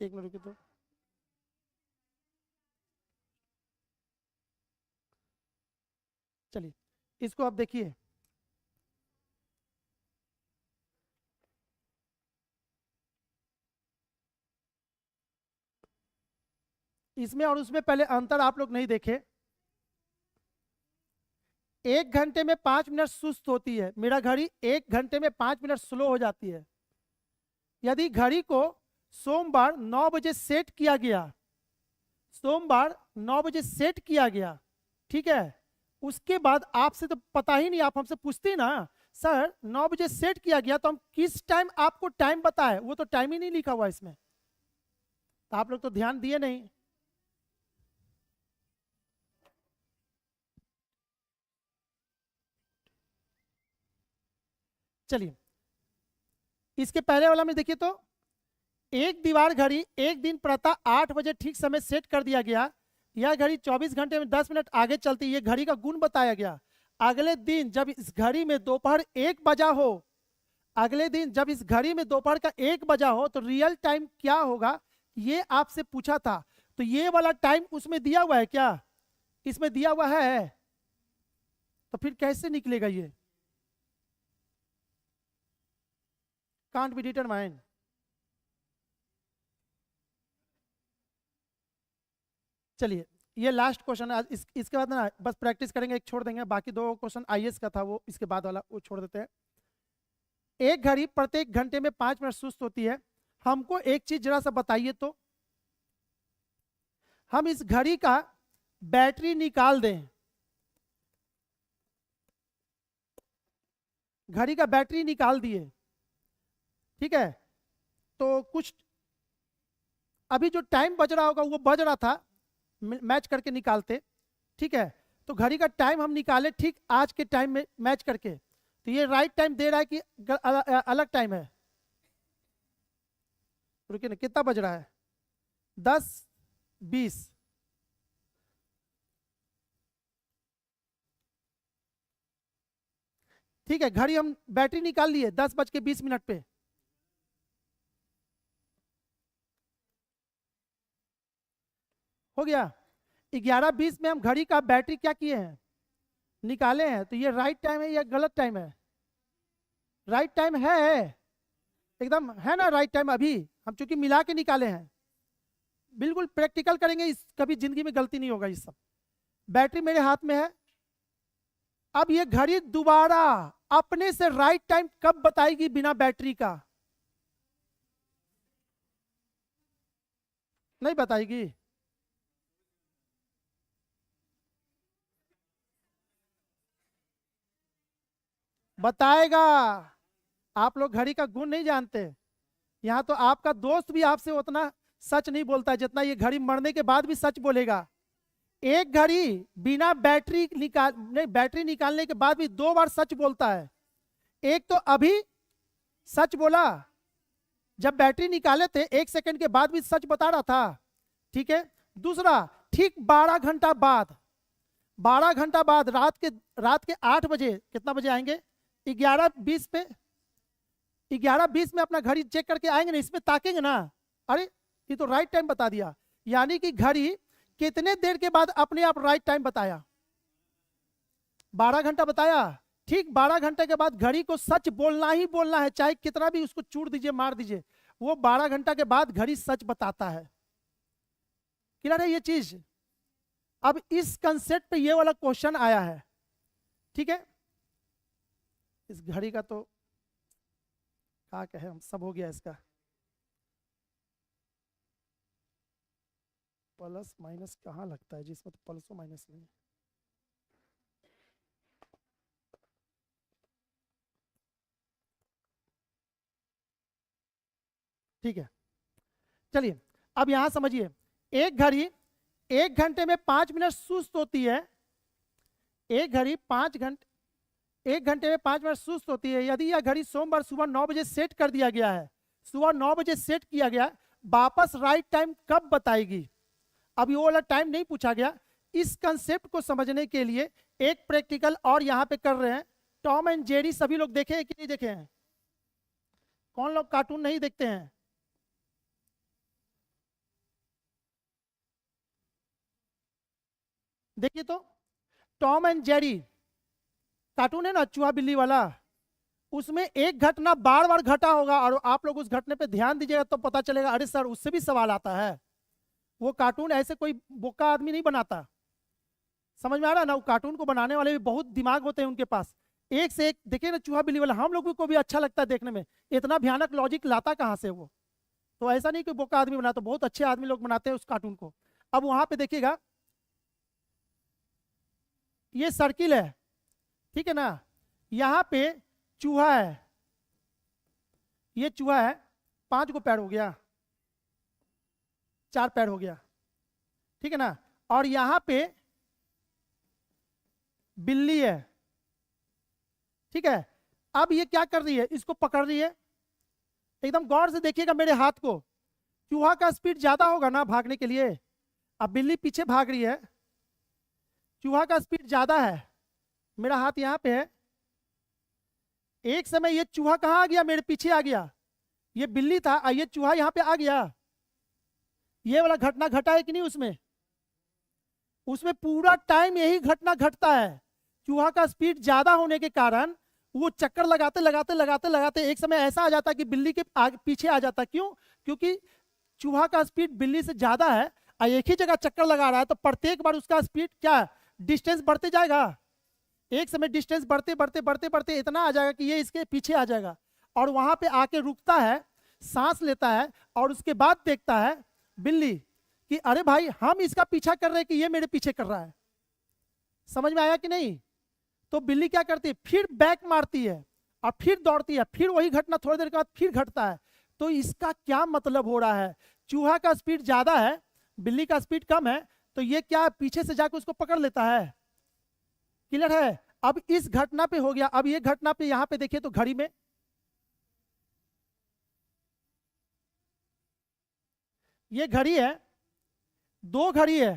एक मिनट रुकिए तो। चलिए इसको आप देखिए, इसमें और उसमें पहले अंतर आप लोग नहीं देखे। 1 घंटे में 5 मिनट सुस्त होती है, मेरा घड़ी 1 घंटे में 5 मिनट स्लो हो जाती है। यदि घड़ी को सोमवार 9 बजे सेट किया गया, सोमवार 9 बजे सेट किया गया, ठीक है, उसके बाद आपसे तो पता ही नहीं, आप हमसे पूछते ना सर 9 बजे सेट किया गया तो हम किस टाइम आपको टाइम बताए, वो तो टाइम ही नहीं लिखा हुआ इसमें, तो आप लोग तो ध्यान दिए नहीं। चलिए इसके पहले वाला में देखिए तो, एक दीवार घड़ी एक दिन प्रातः 8 बजे ठीक समय सेट कर दिया गया। यह घड़ी 24 घंटे में 10 मिनट आगे चलती है, घड़ी का गुण बताया गया। अगले दिन जब इस घड़ी में दोपहर 1 बजा हो, अगले दिन जब इस घड़ी में दोपहर का 1 बजा हो तो रियल टाइम क्या होगा, ये आपसे पूछा था। तो ये वाला टाइम उसमें दिया हुआ है क्या? इसमें दिया हुआ है, तो फिर कैसे निकलेगा ये? Can't be determined. चलिए ये लास्ट क्वेश्चन है, इसके बाद ना बस प्रैक्टिस करेंगे, एक छोड़ देंगे, बाकी 2 क्वेश्चन आईएएस का था वो इसके बाद वाला वो छोड़ देते हैं। एक घड़ी प्रत्येक घंटे में 5 मिनट सुस्त होती है। हमको एक चीज जरा सा बताइए तो, हम इस घड़ी का बैटरी निकाल दें, घड़ी का बैटरी निकाल दिए, ठीक है, तो कुछ अभी जो टाइम बज रहा होगा वो बज रहा था, मैच करके निकालते, ठीक है, तो घड़ी का टाइम हम निकाले ठीक आज के टाइम में मैच करके, तो ये राइट टाइम दे रहा है कि अलग टाइम है? रुकिए ना, कितना बज रहा है? 10:20। ठीक है, घड़ी हम बैटरी निकाल लिए 10:20 पे। हो गया। 11:20 में हम घड़ी का बैटरी क्या किए हैं? निकाले हैं। तो ये राइट टाइम है या गलत टाइम है? राइट टाइम है एकदम, है ना राइट टाइम? अभी हम चूंकि मिला के निकाले हैं, बिल्कुल प्रैक्टिकल करेंगे, इस कभी जिंदगी में गलती नहीं होगा। इस सब बैटरी मेरे हाथ में है। अब ये घड़ी दोबारा अपने से राइट टाइम कब बताएगी बिना बैटरी का? नहीं बताएगी। बताएगा। आप लोग घड़ी का गुण नहीं जानते। यहाँ तो आपका दोस्त भी आपसे उतना सच नहीं बोलता है जितना ये घड़ी मरने के बाद भी सच बोलेगा। एक घड़ी बिना बैटरी नहीं, बैटरी निकालने के बाद भी 2 बार सच बोलता है। एक तो अभी सच बोला, जब बैटरी निकाले थे 1 सेकंड के बाद भी सच बता रहा था, ठीक है। दूसरा, ठीक 12 घंटा बाद, 12 घंटा बाद रात के 8 बजे, कितना बजे आएंगे? 11:20 पे, 11:20 में अपना घड़ी चेक करके आएंगे ना, इसमें ताकेंगे ना, अरे ये तो राइट टाइम बता दिया। यानी कि घड़ी कितने देर के बाद अपने आप राइट टाइम बताया? 12 घंटा बताया। ठीक 12 घंटे के बाद घड़ी को सच बोलना ही बोलना है, चाहे कितना भी उसको चूड़ दीजिए, मार दीजिए, वो 12 घंटा के बाद घड़ी सच बताता है। क्लियर है ये चीज? अब इस कंसेप्ट पे ये वाला क्वेश्चन आया है, ठीक है। इस घड़ी का तो क्या कहे हम, सब हो गया इसका। प्लस माइनस कहाँ लगता है जिसमें तो प्लस माइनस नहीं है। ठीक है, चलिए अब यहां समझिए, एक घड़ी 1 घंटे में 5 मिनट सुस्त होती है। एक घड़ी 5 घंटे 1 घंटे में 5 मिनट सुस्त होती है। यदि यह घड़ी सोमवार सुबह 9 बजे सेट कर दिया गया है, सुबह 9 बजे सेट किया गया, वापस राइट टाइम कब बताएगी? अब ये वाला टाइम नहीं पूछा गया। इस कंसेप्ट को समझने के लिए एक प्रैक्टिकल और यहां पे कर रहे हैं। टॉम एंड जेरी सभी लोग देखे हैं कि नहीं देखे हैं? कौन लोग कार्टून नहीं देखते हैं? देखिए तो, टॉम एंड जेरी कार्टून है ना, चूहा बिल्ली वाला। उसमें एक घटना बार बार घटा होगा और आप लोग उस घटने पे ध्यान दीजिएगा तो पता चलेगा, अरे सर उससे भी सवाल आता है। वो कार्टून ऐसे कोई बोका आदमी नहीं बनाता, समझ में आ रहा है ना? वो कार्टून को बनाने वाले भी बहुत दिमाग होते हैं उनके पास। एक से एक देखिए ना, चूहा बिल्ली वाला हम लोग को भी अच्छा लगता है देखने में। इतना भयानक लॉजिक लाता कहाँ से वो? तो ऐसा नहीं कि बोका आदमी बनाता, बहुत अच्छे आदमी लोग बनाते हैं उस कार्टून को। अब वहां पे देखिएगा, ये सर्किल है, ठीक है ना। यहाँ पे चूहा है, ये चूहा है, 5 को पैर हो गया, 4 पैर हो गया, ठीक है ना। और यहाँ पे बिल्ली है, ठीक है। अब ये क्या कर रही है? इसको पकड़ रही है। एकदम गौर से देखिएगा मेरे हाथ को। चूहा का स्पीड ज्यादा होगा ना भागने के लिए। अब बिल्ली पीछे भाग रही है, चूहा का स्पीड ज्यादा है, मेरा हाथ यहाँ पे है। एक समय ये चूहा कहाँ आ गया? मेरे पीछे आ गया। ये बिल्ली था और ये चूहा यहाँ पे आ गया। ये वाला घटना घटा है कि नहीं उसमें? उसमें पूरा टाइम यही घटना घटता है। चूहा का स्पीड ज्यादा होने के कारण वो चक्कर लगाते लगाते लगाते लगाते एक समय ऐसा आ जाता है कि बिल्ली के पीछे आ जाता है। क्यों? क्योंकि चूहा का स्पीड बिल्ली से ज्यादा है और एक ही जगह चक्कर लगा रहा है, तो प्रत्येक बार उसका स्पीड क्या, डिस्टेंस बढ़ते जाएगा। एक समय डिस्टेंस बढ़ते बढ़ते बढ़ते बढ़ते इतना आ जाएगा कि ये इसके पीछे आ जाएगा और वहां पे आके रुकता है, सांस लेता है और उसके बाद देखता है बिल्ली कि अरे भाई हम इसका पीछा कर रहे हैं कि ये मेरे पीछे कर रहा है। समझ में आया कि नहीं? तो बिल्ली क्या करती है? फिर बैक मारती है और फिर दौड़ती है, फिर वही घटना थोड़ी देर के बाद फिर घटता है। तो इसका क्या मतलब हो रहा है? चूहा का स्पीड ज्यादा है, बिल्ली का स्पीड कम है, तो ये क्या पीछे से जाकर उसको पकड़ लेता है। क्लियर है? अब इस घटना पे हो गया। अब ये घटना पे यहां पे देखिए तो घड़ी में ये घड़ी है, 2 घड़ी है,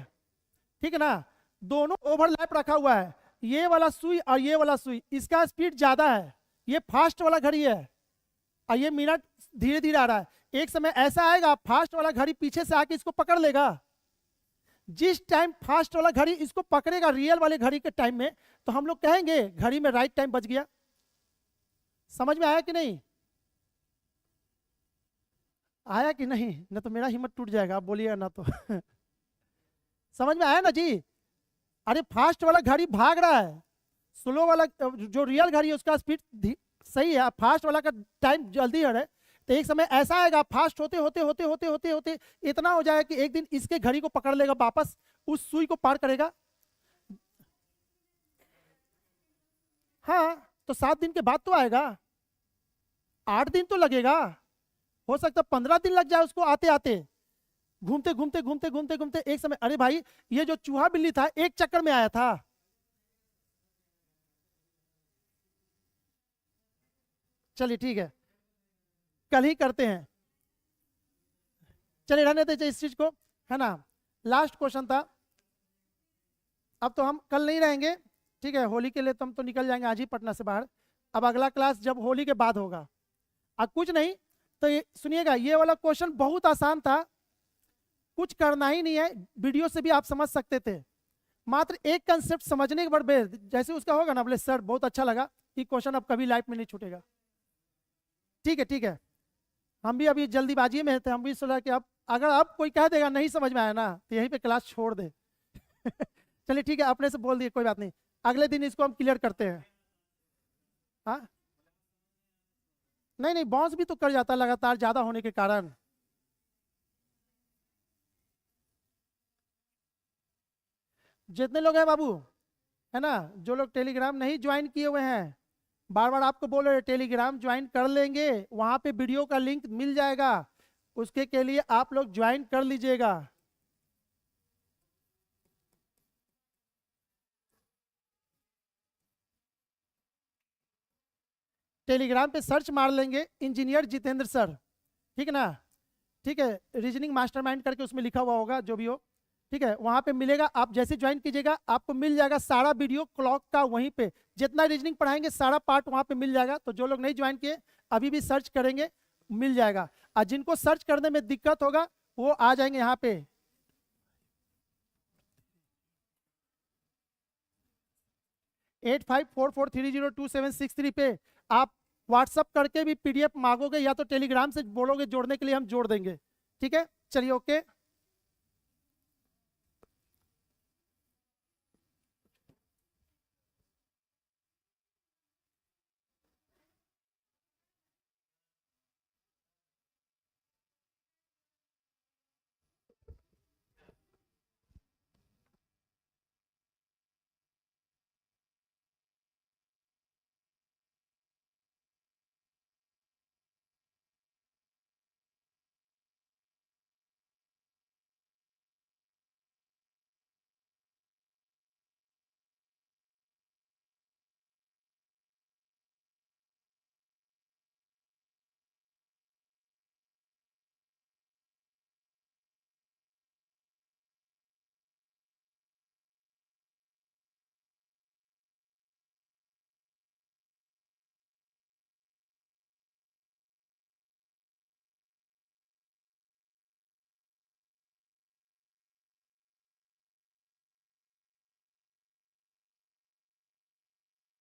ठीक है ना। दोनों ओवरलैप रखा हुआ है, ये वाला सुई और ये वाला सुई। इसका स्पीड ज्यादा है, ये फास्ट वाला घड़ी है और ये मिनट धीरे धीरे आ रहा है। एक समय ऐसा आएगा फास्ट वाला घड़ी पीछे से आके इसको पकड़ लेगा। जिस टाइम फास्ट वाला घड़ी इसको पकड़ेगा रियल वाले घड़ी के टाइम में, तो हम लोग कहेंगे घड़ी में राइट टाइम बच गया। समझ में आया कि नहीं? आया कि नहीं? ना तो मेरा हिम्मत टूट जाएगा, आप बोलिएगा ना तो समझ में आया ना जी? अरे फास्ट वाला घड़ी भाग रहा है, स्लो वाला जो रियल घड़ी है उसका स्पीड सही है, फास्ट वाला का टाइम जल्दी है। तो एक समय ऐसा आएगा फास्ट होते होते होते होते होते होते इतना हो जाएगा कि एक दिन इसके घड़ी को पकड़ लेगा, वापस उस सुई को पार करेगा। हाँ, तो 7 दिन के बाद तो आएगा, 8 दिन तो लगेगा, हो सकता 15 दिन लग जाए उसको आते आते। घूमते घूमते घूमते घूमते घूमते एक समय, अरे भाई ये जो चूहा बिल्ली था एक चक्कर में आया था। चलिए ठीक है, कल ही करते हैं, चलिए रहने देते इस चीज को, है ना। लास्ट क्वेश्चन था, अब तो हम कल नहीं रहेंगे, ठीक है। होली के लिए तो हम तो निकल जाएंगे आज ही पटना से बाहर। अब अगला क्लास जब होली के बाद होगा। अब कुछ नहीं तो सुनिएगा, ये वाला क्वेश्चन बहुत आसान था, कुछ करना ही नहीं है, वीडियो से भी आप समझ सकते थे। मात्र एक कंसेप्ट समझने के बाद जैसे उसका होगा ना, बोले सर बहुत अच्छा लगा, ये क्वेश्चन अब कभी लाइफ में नहीं छूटेगा। ठीक है ठीक है, हम भी अभी जल्दीबाजी में थे, हम भी सोचा कि अब अगर अब कोई कह देगा नहीं समझ में आया ना तो यहीं पे क्लास छोड़ दे चलिए ठीक है, अपने से बोल दिए, कोई बात नहीं, अगले दिन इसको हम क्लियर करते हैं। हाँ नहीं नहीं, बाउंस भी तो कर जाता है लगातार ज्यादा होने के कारण। जितने लोग हैं बाबू, है ना, जो लोग टेलीग्राम नहीं ज्वाइन किए हुए हैं, बार बार आपको बोल रहे हैं टेलीग्राम ज्वाइन कर लेंगे, वहां पे वीडियो का लिंक मिल जाएगा, उसके के लिए आप लोग ज्वाइन कर लीजिएगा। टेलीग्राम पे सर्च मार लेंगे इंजीनियर जितेंद्र सर, ठीक है ना, ठीक है, रीजनिंग मास्टरमाइंड करके उसमें लिखा हुआ होगा जो भी हो, ठीक है, वहां पे मिलेगा। आप जैसे ज्वाइन कीजिएगा आपको मिल जाएगा सारा वीडियो क्लॉक का, वहीं पे जितना रीजनिंग पढ़ाएंगे सारा पार्ट वहां पे मिल जाएगा। तो जो लोग नहीं ज्वाइन किए अभी भी सर्च करेंगे, मिल जाएगा। और जिनको सर्च करने में दिक्कत होगा वो आ जाएंगे यहाँ पे, 8544302763 पे आप व्हाट्सअप करके भी पीडीएफ मांगोगे या तो टेलीग्राम से बोलोगे जोड़ने के लिए, हम जोड़ देंगे। ठीक है, चलिए ओके।